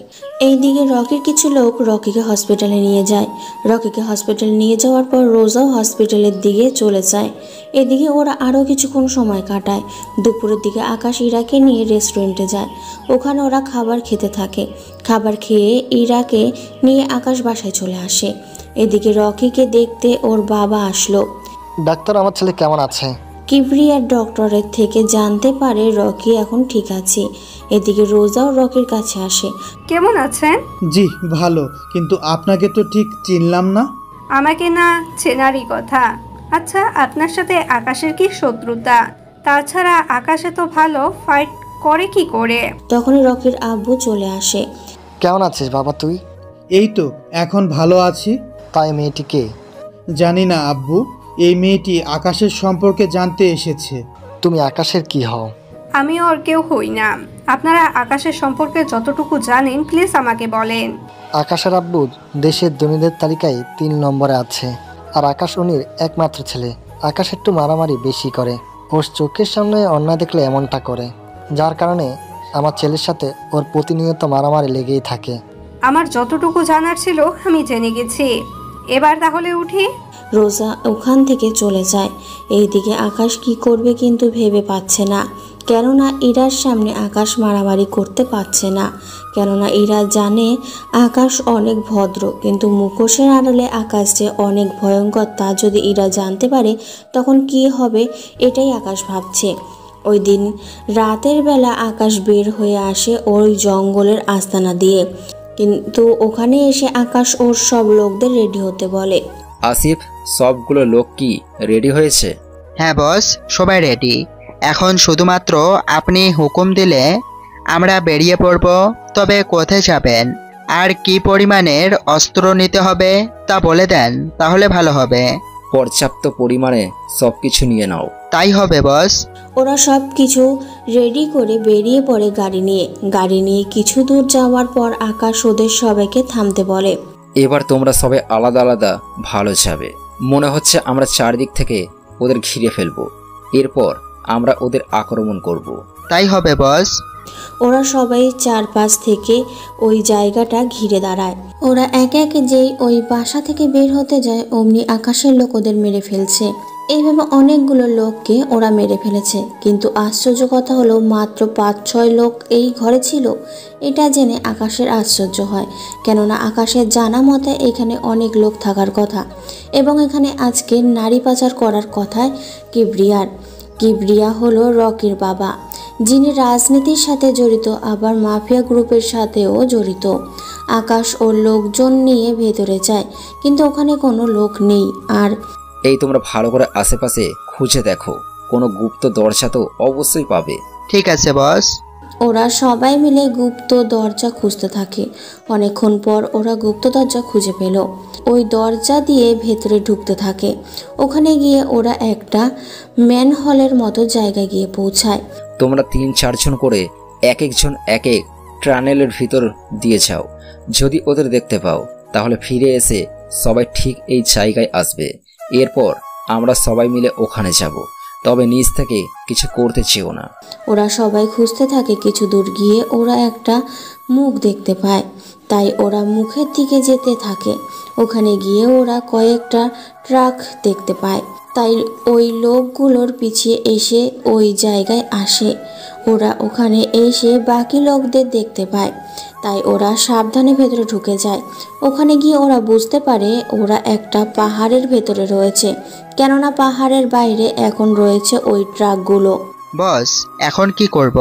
এইদিকে রকির কিছু লোক রকিকে হসপিটালে নিয়ে যায়। রকিকে হসপিটালে নিয়ে যাওয়ার পর রোজাও হসপিটালের দিকে চলে যায়। এদিকে ওরা আরও কিছুক্ষণ সময় কাটায়। দুপুরের দিকে আকাশ ইরাকে নিয়ে রেস্টুরেন্টে যায়। ওখানে ওরা খাবার খেতে থাকে। খাবার খেয়ে ইরাকে নিয়ে আকাশ বাসায় চলে আসে। এদিকে রকিকে দেখতে ওর বাবা আসলো। ডাক্তার, আমার ছেলে কেমন আছে? কিবরিয়ার ডক্টরের থেকে জানতে পারে রকি এখন ঠিক আছে। এদিকে রোজাও রকির কাছে আসে। কেমন আছেন? জি ভালো, কিন্তু আপনাকে তো ঠিক চিনলাম না। আমাকে না চেনারই কথা। আচ্ছা, আপনার সাথে আকাশের কি শত্রুতা? তাছাড়া আকাশে তো ভালো ফাইট করে কি করে? তখনই রকির আব্বু চলে আসে। কেমন আছিস বাবা তুই? এই তো এখন ভালো আছি। তাই মেয়েটি কে? জানি না আব্বু, এই মেয়েটি আকাশের সম্পর্কে জানতে এসেছে। তুমি আকাশের কি হও? আমি ওর কেউ হই না। আপনারা আকাশের সম্পর্কে যতটুকু জানেন প্লিজ আমাকে বলেন। আকাশের আব্বু দেশের ধনীদের তালিকায় 3 নম্বরে আছে, আর আকাশ উনির একমাত্র ছেলে। আকাশ একটু মারামারি বেশি করে, ওর চোখের সামনে অন্যায় দেখলে এমনটা করে, যার কারণে আমার ছেলের সাথে ওর প্রতিনিয়ত মারামারি লেগেই থাকে। আমার যতটুকু জানার ছিল আমি জেনে গেছি। এবার তাহলে উঠি। রোজা ওখান থেকে চলে যায়। এইদিকে আকাশ কি করবে কিন্তু ভেবে পাচ্ছে না, কেননা ইরার সামনে আকাশ মারামারি করতে পারছে না। কেননা ইরা জানে আকাশ অনেক ভদ্র, কিন্তু মুখোশের আড়ালে আকাশ যে অনেক ভয়ঙ্কর তা যদি ইরা জানতে পারে তখন কি হবে, এটাই আকাশ ভাবছে। ওই দিন রাতের বেলা আকাশ বের হয়ে আসে ওই জঙ্গলের আস্তানা দিয়ে, কিন্তু ওখানে এসে আকাশ ওর সব লোকদের রেডি হতে বলে। আসিফ, সবগুলো লোক কি রেডি হয়েছে? হ্যাঁ বস, সবাই রেডি। এখন শুধুমাত্র আপনি হুকুম দিলে আমরা বেরিয়ে পড়ব। তবে কোথায় যাবেন আর কি পরিমাণের অস্ত্র নিতে হবে তা বলে দেন, তাহলে ভালো হবে। পর্যাপ্ত পরিমাণে সবকিছু নিয়ে নাও। তাই হবে বস। ওরা সব কিছু রেডি করে বেরিয়ে পড়ে গাড়ি নিয়ে কিছু দূর যাওয়ার পর আকাশ ওদের সবাইকে থামতে বলে। এবার তোমরা সবাই আলাদা আলাদা ভালো যাবে। মনে হচ্ছে আমরা চারদিক থেকে ওদের ঘিরে ফেলবো, এরপর আমরা ওদের আক্রমণ করব। তাই হবে বস। ওরা সবাই চারপাশ থেকে ওই জায়গাটা ঘিরে দাঁড়ায়। ওরা একে একে যেই ওই বাসা থেকে বের হতে যায় অমনি আকাশের লোক ওদের মেরে ফেলছে। এইভাবে অনেকগুলো লোককে ওরা মেরে ফেলেছে, কিন্তু আশ্চর্য কথা হলো মাত্র 5-6 লোক এই ঘরে ছিল। এটা জেনে আকাশের আশ্চর্য হয়, কেননা আকাশের জানা মতে এখানে অনেক লোক থাকার কথা এবং এখানে আজকে নারী পাচার করার কথায় কিবরিয়া হলো রকির বাবা, যিনি রাজনীতির সাথে জড়িত, আবার মাফিয়া গ্রুপের সাথেও জড়িত। আকাশ ও লোকজন নিয়ে ভেতরে যায়, কিন্তু ওখানে কোনো লোক নেই। আর এই তোমরা ভালো করে আশেপাশে খুঁজে দেখো, কোনো গুপ্ত দরজা তো অবশ্যই পাবে। ঠিক আছে বস। ওরা সবাই মিলে গুপ্ত দরজা খুঁজতে থাকে। অনেকক্ষণ পর ওরা গুপ্ত দরজা খুঁজে পেল। ওই দরজা দিয়ে ভেতরে ঢুকতে থাকে। ওখানে গিয়ে ওরা একটা ম্যানহলের মতো জায়গায় গিয়ে পৌঁছায়। তোমরা 3-4 জন করে এক একজন এক এক টানেলের ভিতর দিয়ে যাও। যদি ওদের দেখতে পাও তাহলে ফিরে এসে সবাই ঠিক এই জায়গায় আসবে। এরপর আমরা সবাই মিলে ওখানে যাব, তবে নিজ থেকে কিছু করতে চেও না। ওরা সবাই খুঁজতে থাকে। কিছু দূর গিয়ে ওরা একটা মুখ দেখতে পায়, তাই ওরা মুখের দিকে যেতে থাকে। ওখানে গিয়ে ওরা কয়েকটা ট্রাক দেখতে পায়, তাই ওই লোকগুলোর পিছিয়ে এসে ওই জায়গায় আসে। ওরা ওখানে এসে বাকি লোকদের দেখতে পায়, তাই ওরা সাবধানে ভেতরে ঢুকে যায়। ওখানে গিয়ে ওরা বুঝতে পারে ওরা একটা পাহাড়ের ভেতরে রয়েছে, কেননা পাহাড়ের বাইরে এখন রয়েছে ওই ট্রাকগুলো। বস, এখন কি করব?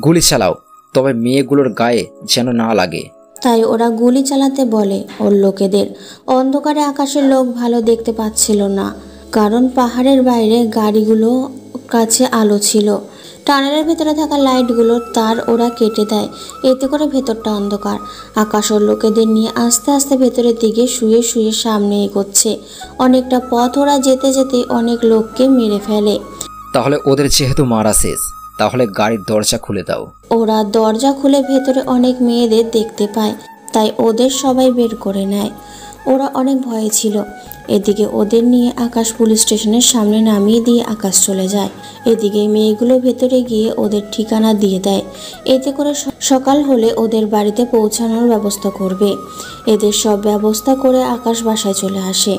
গুলি চালাও, তবে মেয়েগুলোর গায়ে যেন না লাগে। তাই ওরা গুলি চালাতে বলে ওর লোকেদের। অন্ধকারে আকাশের লোক ভালো দেখতে পাচ্ছিল না, কারণ পাহাড়ের বাইরে গাড়িগুলো কাছে আলো ছিল। টানেলের ভেতরে থাকা লাইটগুলোর তার ওরা কেটে দেয়, এতে করে ভেতরটা অন্ধকার। আকাশ ওর লোকেদের নিয়ে আস্তে আস্তে ভেতরের দিকে শুয়ে শুয়ে সামনে এগোচ্ছে। অনেকটা পথ ওরা যেতে যেতে অনেক লোককে মেরে ফেলে। তাহলে ওদের যেহেতু মারা শেষ, তাহলে গাড়ির দরজা খুলে দাও। ওরা দরজা খুলে ভেতরে অনেক মেয়েদের দেখতে পায়, তাই ওদের সবাই বের করে নেয়। ওরা অনেক ভয়ে ছিল। এদিকে ওদের নিয়ে আকাশ পুলিশ স্টেশনের সামনে নামিয়ে দিয়ে আকাশ চলে যায়। এদিকে মেয়েগুলো ভেতরে গিয়ে ওদের ঠিকানা দিয়ে দেয়, এতে করে সকাল হলে ওদের বাড়িতে পৌঁছানোর ব্যবস্থা করবে। এদের সব ব্যবস্থা করে আকাশ বাসায় চলে আসে।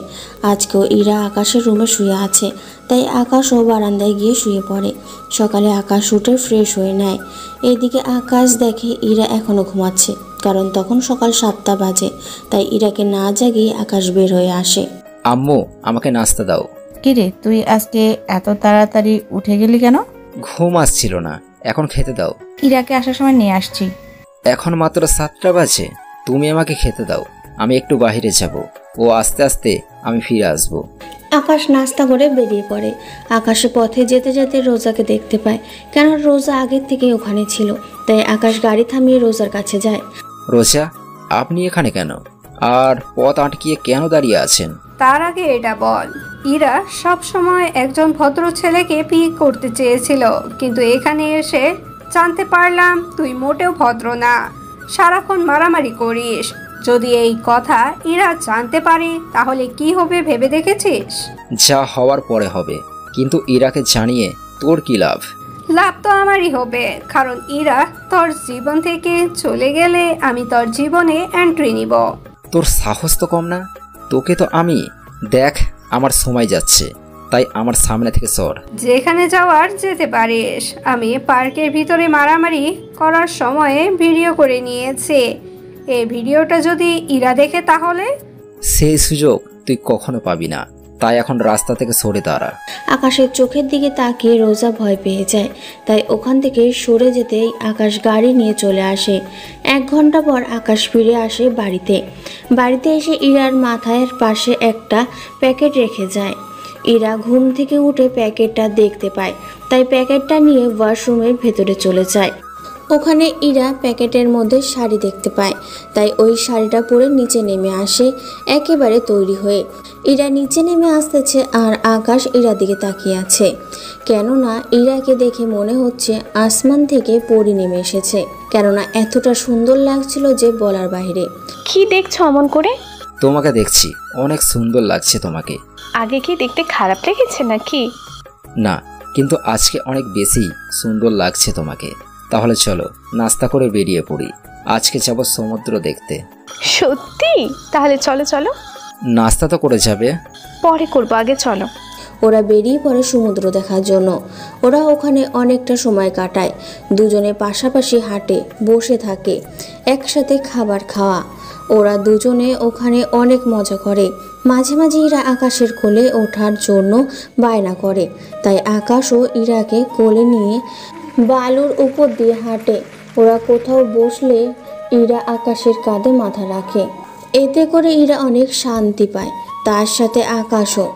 আজকেও ইরা আকাশের রুমে শুয়ে আছে, তাই আকাশও বারান্দায় গিয়ে শুয়ে পড়ে। সকালে আকাশ উঠে ফ্রেশ হয়ে নেয়। এদিকে আকাশ দেখে ইরা এখনও ঘুমাচ্ছে, কারণ তখন সকাল 7টা বাজে। তাই ইরাকে না জাগিয়ে আকাশ বের হয়ে আসে। আম্মু, আমাকে নাস্তা দাও। কিরে, তুই আজকে এত তাড়াতাড়ি উঠে গেলি কেন? ঘুম আসছিল না, এখন খেতে দাও। ইরাকে আসার সময় নিয়ে আসছি। এখন মাত্র 7টা বাজে, তুমি আমাকে খেতে দাও। আমি একটু বাইরে যাব, ও আস্তে আস্তে আমি ফিরে আসব। আকাশ নাস্তা করে বেরিয়ে পড়ে। আকাশে পথে যেতে যেতে রোজাকে দেখতে পায়, কেন রোজা আগের থেকেই ওখানে ছিল। তাই আকাশ গাড়ি থামিয়ে রোজার কাছে যায়। রোজা, আপনি এখানে কেন? আর পথ আটকিয়ে কেন দাঁড়িয়ে আছেন? তার আগে এটা বল, ইরা সব সময় একজন ভদ্র ছেলেকে বিয়ে করতে চেয়েছিল, কিন্তু এখানে এসে জানতে পারলাম তুই মোটেও ভদ্র না, সারাক্ষণ মারামারি করিস। যদি এই কথা ইরা জানতে পারে তাহলে কি হবে ভেবে দেখেছিস? যা হওয়ার পরে হবে, কিন্তু ইরাকে জানিয়ে তোর কি লাভ? লাভ তো আমারই হবে, কারণ ইরা তোর জীবন থেকে চলে গেলে আমি তোর জীবনে এন্ট্রি নিব। তোর সাহস তো কম না? তোকে তো আমি দেখ, আমার সময় যাচ্ছে, তাই আমার সামনে থেকে সর। যেখানে যাওয়ার যেতে পারিস। আমি পার্কের ভিতরে মারামারি করার সময়ে ভিডিও করে নিয়েছি। এই ভিডিওটা যদি ইরা দেখে তাহলে? সেই সুযোগ তুই কখনো পাবি না, তাই এখন রাস্তা থেকে সরে দাঁড়া। আকাশের চোখের দিকে তাকিয়ে রোজা ভয় পেয়ে যায়, তাই ওখান থেকে সরে যেতেই আকাশ গাড়ি নিয়ে চলে আসে। 1 ঘন্টা পর আকাশ ফিরে আসে বাড়িতে এসে ইরার মাথার পাশে একটা প্যাকেট রেখে যায়। ইরা ঘুম থেকে উঠে প্যাকেটটা দেখতে পায়, তাই প্যাকেটটা নিয়ে ওয়াশরুমের ভেতরে চলে যায়। ওখানে ইরা প্যাকেটের মধ্যে শাড়ি দেখতে পায়, তাই ওই শাড়িটা পরে নিচে নেমে আসে একেবারে তৈরি হয়ে। ইরা নিচে নেমে আসতেছে আর আকাশ ইরার দিকে তাকিয়ে আছে, কেননা ইরাকে দেখে মনে হচ্ছে আসমান থেকে পরি নেমে এসেছে, কেননা এতটা সুন্দর লাগছিল যে বলার বাইরে। কি দেখছো অমন করে? তোমাকে দেখছি, অনেক সুন্দর লাগছে তোমাকে। আগে কি দেখতে খারাপ লেগেছে নাকি? না, কিন্তু আজকে অনেক বেশি সুন্দর লাগছে তোমাকে। তাহলে চলো নাস্তা করে বেরিয়ে পড়ি, আজকে যাব সমুদ্র দেখতে। সত্যি? তাহলে চলো চলো। নাস্তা তো করে যাবে? পরে করবো, আগে চলো। ওরা বেরিয়ে পড়ে সমুদ্র দেখার জন্য। ওরা ওখানে অনেকটা সময় কাটায়, দুজনে পাশাপাশি হাঁটে, বসে থাকে, একসাথে খাবার খাওয়া। ওরা দুজনে ওখানে অনেক মজা করে। মাঝে মাঝে ইরা আকাশের কোলে ওঠার জন্য বায়না করে, তাই আকাশও ইরাকে কোলে নিয়ে বালুর উপর দিয়ে হাঁটে। ওরা কোথাও বসলে ইরা আকাশের কাঁধে মাথা রাখে, এতে করে ইরা অনেক শান্তি পায়, তার সাথে আকাশও।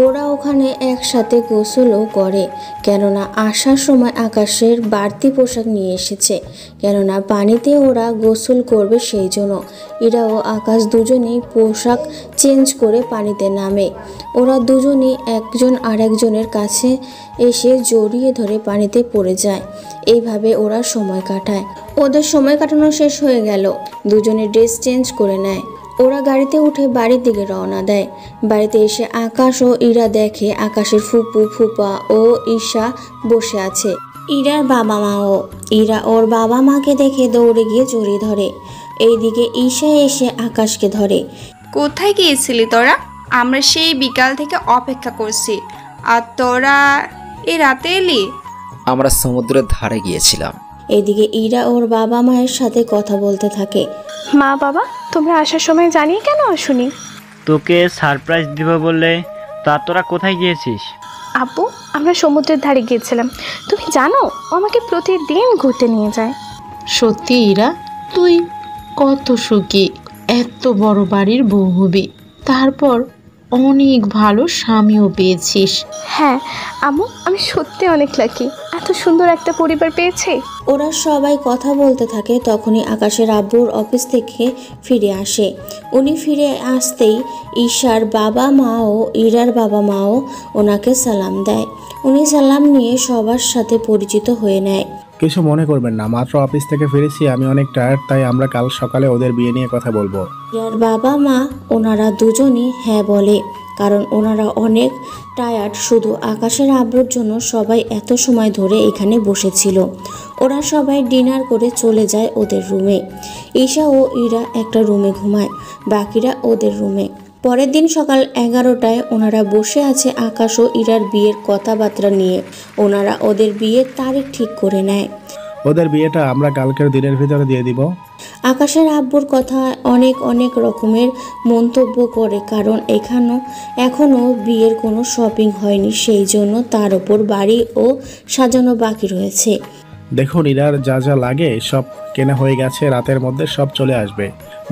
ওরা ওখানে একসাথে গোসলও করে, কেননা আসার সময় আকাশের বাড়তি পোশাক নিয়ে এসেছে, কেননা পানিতে ওরা গোসল করবে সেই জন্য। ইরা ও আকাশ দুজনেই পোশাক চেঞ্জ করে পানিতে নামে। ওরা দুজনেই একজন আরেকজনের কাছে এসে জড়িয়ে ধরে পানিতে পড়ে যায়। এইভাবে ওরা সময় কাটায়। ওদের সময় কাটানো শেষ হয়ে গেল, দুজনে ড্রেস চেঞ্জ করে নেয়। ওরা গাড়িতে উঠে বাড়ির দিকে রওনা দেয়। বাড়িতে এসে আকাশ ও ইরা দেখে আকাশের ফুপু, ফুপা ও ঈশা বসে আছে, ইরার বাবা মাও। ইরা ওর বাবা মাকে দেখে দৌড়ে গিয়ে জড়িয়ে ধরে। এইদিকে ঈশা এসে আকাশকে ধরে। কোথায় গিয়েছিলি তোরা? আমরা সেই বিকাল থেকে অপেক্ষা করছি, আর তোরা এই রাতে এলি? আমরা সমুদ্রের ধারে গিয়েছিলাম। এদিকে ইরা ওর বাবা মায়ের সাথে কথা বলতে থাকে। মা বাবা, তোমরা আসার সময় জানিয়ে কেন আসুনি? তোকে সারপ্রাইজ দিব বললে, তা তোরা কোথায় গিয়েছিস? আব্বু, আমরা সমুদ্রের ধারে গিয়েছিলাম। তুমি জানো, ও আমাকে প্রতিদিন ঘুরতে নিয়ে যায়। সত্যি ইরা, তুই কত সুখী, এত বড় বাড়ির বউ হবি, তারপর অনেক ভালো স্বামীও পেয়েছিস। হ্যাঁ আম্মু, আমি সত্যি অনেক লাকি, এত সুন্দর একটা পরিবার পেয়েছে। ওরা সবাই কথা বলতে থাকে, তখনই আকাশের আব্বুর অফিস থেকে ফিরে আসে। উনি ফিরে আসতেই ঈশার বাবা মা ও ইরার বাবা মাও ওনাকে সালাম দেয়। উনি সালাম নিয়ে সবার সাথে পরিচিত হয়ে নেয়। কিছু মনে করবেন না, মাত্র অফিস থেকে ফিরেছি, আমি অনেক টায়ার্ড, তাই আমরা কাল সকালে ওদের বিয়ে নিয়ে কথা বলবো। ইরার বাবা মা ওনারা দুজনই হ্যাঁ বলে, কারণ ওনারা অনেক টায়ার্ড। শুধু আকাশের আব্বুর জন্য সবাই এত সময় ধরে এখানে বসেছিল। ওরা সবাই ডিনার করে চলে যায় ওদের রুমে। ঈশা ও ইরা একটা রুমে ঘুমায়, বাকিরা ওদের রুমে। পরের দিন সকাল 11টায় ওনারা বসে আছে আকাশ ও ইরার বিয়ের কথাবার্তা নিয়ে। ওনারা ওদের বিয়ের তারিখ ঠিক করে নেয়। ওদের বিয়েটা আমরা কালকের দিনের ভিতরে দিয়ে দিব। আকাশের আব্বুর কথা অনেক অনেক রকমের মন্তব্য করে, কারণ এখনো বিয়ের কোনো শপিং হয়নি, সেই জন্য তার ওপর বাড়ি ও সাজানো বাকি রয়েছে। দেখুন, ইরার যা যা লাগে সব কেনা হয়ে গেছে, রাতের মধ্যে সব চলে আসবে।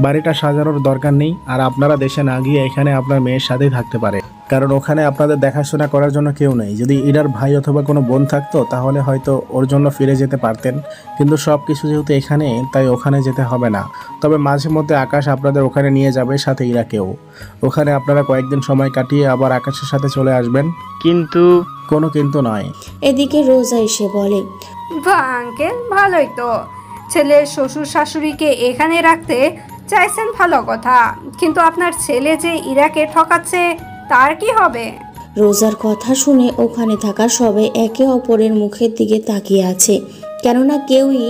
বাড়িটা সাজানোর দরকার নেই, আর আপনারা দেশে না গিয়ে এখানে আপনার মেয়ের সাথেই থাকতে পারে, কারণ ওখানে আপনাদের দেখাশোনা করার জন্য কেউ নেই। যদি ইরার ভাই অথবা কোনো বোন থাকতো তাহলে হয়তো ওর জন্য ফিরে যেতে পারতেন, কিন্তু সব কিছু যেহেতু এখানে, তাই ওখানে যেতে হবে না। তবে মাঝে মধ্যে আকাশ আপনাদের ওখানে নিয়ে যাবে, সাথে ইরাকেও। ওখানে আপনারা কয়েকদিন সময় কাটিয়ে আবার আকাশের সাথে চলে আসবেন। কিন্তু কোনো কিন্তু নয়। এদিকে রোজা এসে বলে, বাহ আঙ্কেল, ভালোই তো, ছেলের শ্বশুর শাশুড়িকে এখানে রাখতে চাইছেন, ভালো কথা, কিন্তু আপনার ছেলে যে ইরাকে ঠকাচ্ছে তার কি হবে? রোজার কথা শুনে ওখানে থাকা সবাই একে অপরের মুখের দিকে তাকিয়ে আছে, কেননা কেউই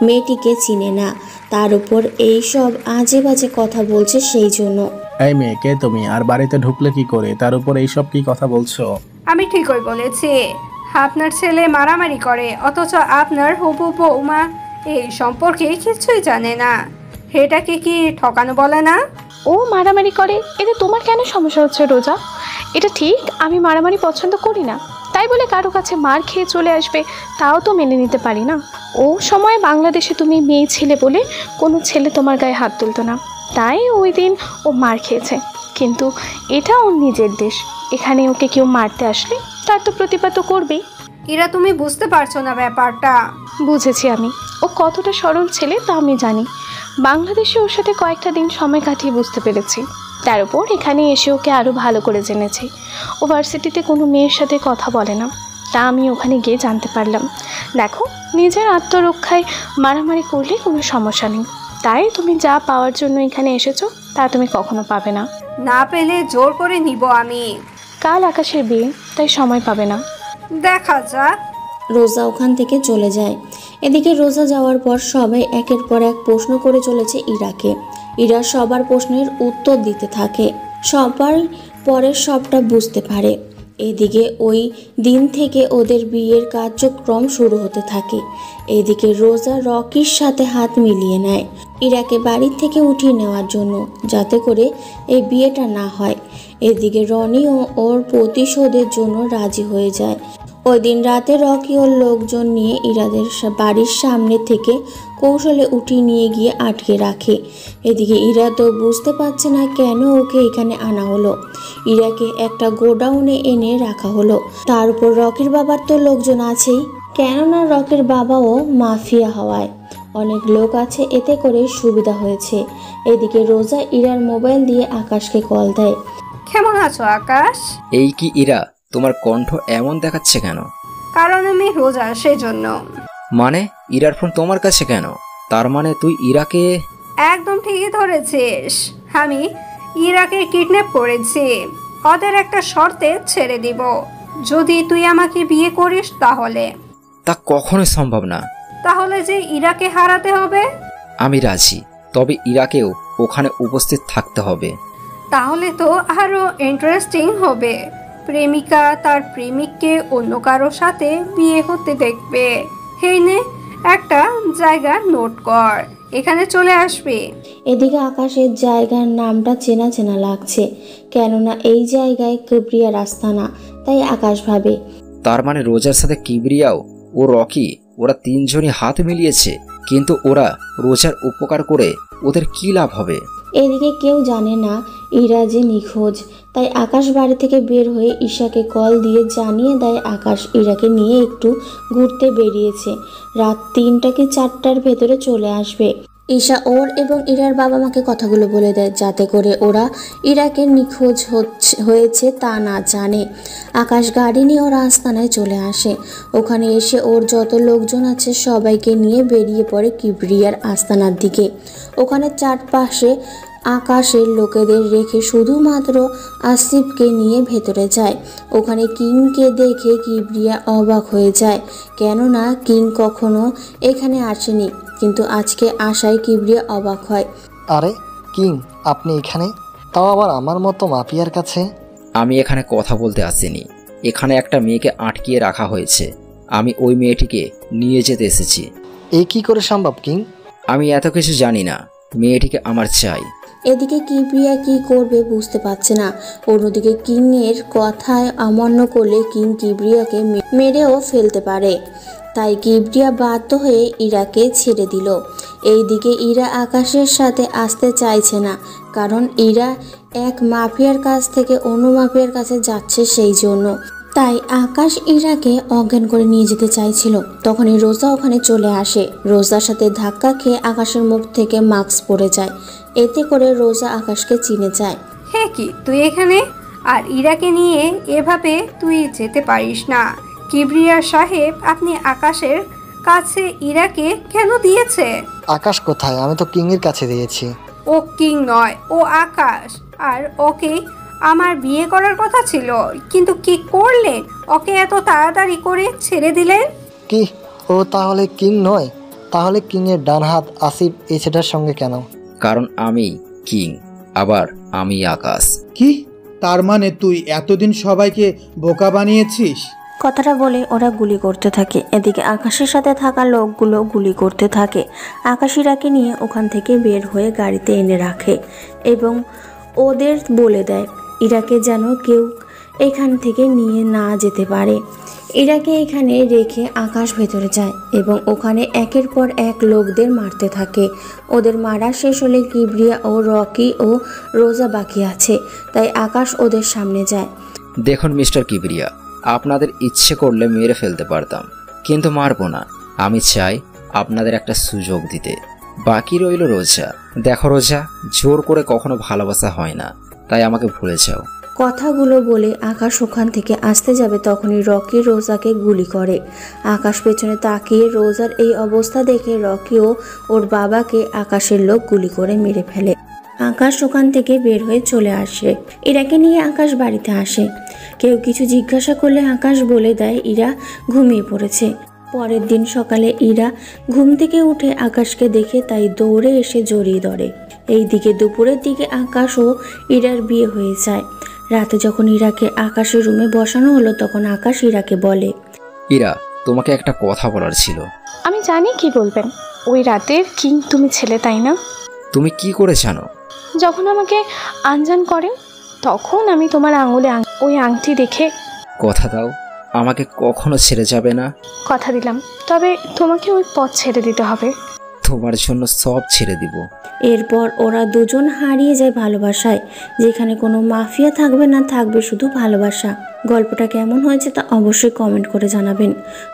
মেয়েটিকে চিনে না। তার উপর এই সব আজে বাজে কথা বলছে, সেই জন্য। এই মেয়ে, কে তুমি? আর বাড়িতে ঢুকলে কি করে? তার উপর এইসব কি কথা বলছো? আমি ঠিকই বলেছি, আপনার ছেলে মারামারি করে, অথচ আপনার হবু বৌমা এই সম্পর্কে কিছুই জানে না। এটাকে কি ঠকানো বলে না? ও মারামারি করে, এতে তোমার কেন সমস্যা হচ্ছে রোজা? এটা ঠিক, আমি মারামারি পছন্দ করি না, তাই বলে কারো কাছে মার খেয়ে চলে আসবে তাও তো মেনে নিতে পারি না। ও সময় বাংলাদেশে তুমি মেয়ে ছিলে বলে কোনো ছেলে তোমার গায়ে হাত তুলতো না, তাই ওই দিন ও মার খেয়েছে। কিন্তু এটা ওর নিজের দেশ, এখানে ওকে কেউ মারতে আসলে তার তো প্রতিবাদ করবেই। এরা তুমি বুঝতে পারছো না ব্যাপারটা। বুঝেছি আমি, ও কতটা সরল ছেলে তা আমি জানি। বাংলাদেশে ওর সাথে কয়েকটা দিন সময় কাটিয়ে বুঝতে পেরেছি, তার উপর এখানে এসে ওকে আরও ভালো করে জেনেছি। ও ভার্সিটিতে কোনো মেয়ের সাথে কথা বলে না, তা আমি ওখানে গিয়ে জানতে পারলাম। দেখো, নিজের আত্মরক্ষায় মারামারি করলে কোনো সমস্যা নেই, তাই তুমি যা পাওয়ার জন্য এখানে এসেছো তা তুমি কখনো পাবে না। না পেলে জোর করে নিব আমি। কাল আকাশের বিয়ে, তাই সময় পাবে না। দেখা যাক। রোজা ওখান থেকে চলে যায়। এদিকে রোজা যাওয়ার পর সবাই একের পর এক প্রশ্ন করে চলেছে ইরাকে। ইরা সবার প্রশ্নের উত্তর দিতে থাকে, সবার পরে সবটা বুঝতে পারে। এদিকে ওই দিন থেকে ওদের বিয়ের কার্যক্রম শুরু হতে থাকে। এদিকে রোজা রকির সাথে হাত মিলিয়ে নেয় ইরাকে বাড়ির থেকে উঠিয়ে নেওয়ার জন্য, যাতে করে এই বিয়েটা না হয়। এদিকে রনিও ওর প্রতিশোধের জন্য রাজি হয়ে যায়। ওই দিন রাতে রকি ওর লোকজন নিয়ে ইরাদের বাড়ির সামনে থেকে কৌশলে উঠিয়ে নিয়ে গিয়ে আটকে রাখে। এদিকে ইরা তো বুঝতে পারছে না কেন ওকে এখানে আনা হলো। ইরাকে একটা গোডাউনে এনে রাখা হলো। তার উপর রকির বাবার তো লোকজন আছেই, কেননা রকির বাবাও মাফিয়া হওয়ায় অনেক লোক আছে, এতে করে সুবিধা হয়েছে। এদিকে রোজা ইরার মোবাইল দিয়ে আকাশকে কল দেয়। কেমন আছো আকাশ? এই কি ইরা, তোমার কণ্ঠ এমন দেখাচ্ছে কেন? কারণ আমি রোজা, সেজন্য। মানে ইরার ফোন তোমার কাছে কেন? তার মানে তুই ইরাকে... একদম ঠিকই ধরেছিস, আমি ইরাকে কিডন্যাপ করেছি। ওদের একটা শর্তে ছেড়ে দিব, যদি তুই আমাকে বিয়ে করিস তাহলে। তা কখনোই সম্ভব না। তাহলে যে ইরাকে হারাতে হবে? আমি রাজি, তবে ইরাকেও ওখানে উপস্থিত থাকতে হবে। তাহলে তো আরো ইন্টারেস্টিং হবে। প্রেমিকা তার প্রেমিককে অন্য কারো সাথে বিয়ে হতে দেখবে। হেই নে, একটা জায়গা নোট কর, এখানে চলে আসবে। এদিকে আকাশের জায়গার নামটা চেনা চেনা লাগছে, কেননা এই জায়গায় কিবরিয়ার আস্তানা। তাই আকাশ ভাবে, তার মানে রোজার সাথে কিবরিয়াও ও রকি ওরা তিনজনই হাত মিলিয়েছে, কিন্তু ওরা রোজার উপকার করে ওদের কি লাভ হবে? এদিকে কেউ জানে না ইরা যে নিখোঁজ। তাই আকাশ বাড়ি থেকে বের হয়ে ঈশাকে কল দিয়ে জানিয়ে দেয় আকাশ ইরাকে নিয়ে একটু ঘুরতে বেরিয়েছে, রাত 3টা কি 4টার ভেতরে চলে আসবে। ঈশা ওর এবং ইরার বাবা মাকে কথাগুলো বলে দেয়, যাতে করে ওরা ইরাকে নিখোঁজ হয়েছে তা না জানে। আকাশ গাড়ি নিয়ে ওর আস্তানায় চলে আসে। ওখানে এসে ওর যত লোকজন আছে সবাইকে নিয়ে বেরিয়ে পড়ে কিবরিয়ার আস্তানার দিকে। ওখানে চারপাশে আকাশের লোকেদের রেখে শুধুমাত্র আসিফকে নিয়ে ভেতরে যায়। ওখানে কিংকে দেখে কিবরিয়া অবাক হয়ে যায়, কেননা কিং কখনো এখানে আসেনি, কিন্তু আজকে আসায় কিবরিয়া অবাক হয়। আরে কিং, আপনি এখানে, তাও আবার আমার মতো মাফিয়ার কাছে? আমি এখানে কথা বলতে আসিনি, এখানে একটা মেয়েকে আটকিয়ে রাখা হয়েছে, আমি ওই মেয়েটিকে নিয়ে যেতে এসেছি। এই কি করে সম্ভব কিং? আমি এত কিছু জানি না, মেয়েটিকে আমার চাই। এদিকে কিবরিয়া কি করবে বুঝতে পারছে না। অন্যদিকে কিং এর কথায় অমান্য করলে কিং কিবরিয়াকে মেরেও ফেলতে পারে, তাই কিবরিয়া বাধ্য হয়ে ইরাকে ছেড়ে দিল। এইদিকে ইরা আকাশের সাথে আসতে চাইছে না, কারণ ইরা এক মাফিয়ার কাছ থেকে অন্য মাফিয়ার কাছে যাচ্ছে, সেই জন্য। তাই আকাশ ইরাকে অজ্ঞান করে নিয়ে যেতে চাইছিল। তখনই রোজা ওখানে চলে আসে। রোজার সাথে ধাক্কা খেয়ে আকাশের মুখ থেকে মাস্ক পড়ে যায়, এতে করে রোজা আকাশকে চিনে যায়। হ্যাঁ কি তুই এখানে? আর ইরাকে নিয়ে এভাবে তুই যেতে পারিস না। কিবরিয়া সাহেব আপনি আকাশের কাছে ইরাকে কেন দিয়েছে? আকাশ কোথায়? আমি তো কিং এর কাছে দিয়েছি। ও কিং নয়, ও আকাশ। আর ওকে আমার বিয়ে করার কথা ছিল, কিন্তু কি করলেন? ওকে এত তাড়াতাড়ি করে ছেড়ে দিলেন। কি ও তাহলে কিং নয়? তাহলে কিং এর ডান হাত আসিফ এই ছেলেটার সঙ্গে কেন? কারণ আমি কিং, আবার আমি আকাশ। কি? তার মানে তুই এতদিন সবাইকে বোকা বানিয়েছিস? কথাটা বলে ওরা গুলি করতে থাকে। এদিকে আকাশের সাথে থাকা লোকগুলো গুলি করতে থাকে। আকাশ ইরাকে নিয়ে ওখান থেকে বের হয়ে গাড়িতে এনে রাখে এবং ওদের বলে দেয় ইরাকে যেন কেউ এখান থেকে নিয়ে না যেতে পারে। ইরাকে এখানে রেখে আকাশ ভেতরে যায় এবং ওখানে একের পর এক লোকদের মারতে থাকে। ওদের মারা শেষ হলে কিবরিয়া ও রকি ও রোজা বাকি আছে, তাই আকাশ ওদের সামনে যায়। দেখুন মিস্টার কিবরিয়া, আপনাদের ইচ্ছে করলে মেরে ফেলতে পারতাম, কিন্তু মারবো না। আমি চাই আপনাদের একটা সুযোগ দিতে। বাকি রইল রোজা। দেখো রোজা, জোর করে কখনো ভালোবাসা হয় না, তাই আমাকে ভুলে যাও। কথাগুলো বলে আকাশ ওখান থেকে আসতে যাবে, তখনই রকি রোজাকে গুলি করে। আকাশ পেছনে তাকিয়ে রোজার এই অবস্থা দেখে রকিও ওর বাবাকে আকাশের লোক গুলি করে মেরে ফেলে। আকাশ ওখান থেকে বের হয়ে চলে আসে। ইরাকে নিয়ে আকাশ বাড়িতে আসে। কেউ কিছু জিজ্ঞাসা করলে আকাশ বলে দেয় ইরা ঘুমিয়ে পড়েছে। পরের দিন সকালে ইরা ঘুম থেকে উঠে আকাশকে দেখে তাই দৌড়ে এসে জড়িয়ে ধরে। এইদিকে দুপুরের দিকে আকাশ ও ইরার বিয়ে হয়ে যায়। রাতে যখন ইরাকে আকাশের রুমে বসানো হলো তখন আকাশ ইরাকে বলে, ইরা, তোমাকে একটা কথা বলার ছিল। আমি জানি কি বলবেন। ওই রাতের কিং তুমি ছেলে, তাই না? তুমি কি করে জানো? যখন আমাকে আনজান করেন তখন আমি তোমার আঙুলে ওই আংটি দেখে। কথা দাও, আমাকে কখনো ছেড়ে যাবে না। কথা দিলাম, তবে তোমাকে ওই পথ ছেড়ে দিতে হবে। তোমার জন্য সব ছেড়ে দিব। এরপর ওরা দুজন হারিয়ে যায় ভালোবাসায়, যেখানে কোনো মাফিয়া থাকবে না, থাকবে শুধু ভালোবাসা। গল্পটা কেমন হয়েছে তা অবশ্যই কমেন্ট করে জানাবেন।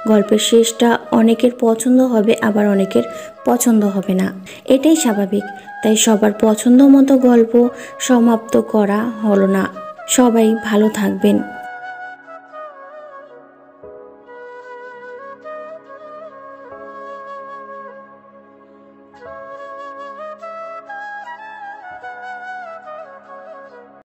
গল্পের শেষটা অনেকের পছন্দ হবে, আবার অনেকের পছন্দ হবে না, এটাই স্বাভাবিক। তাই সবার পছন্দ মতো গল্প সমাপ্ত করা হলো না। সবাই ভালো থাকবেন।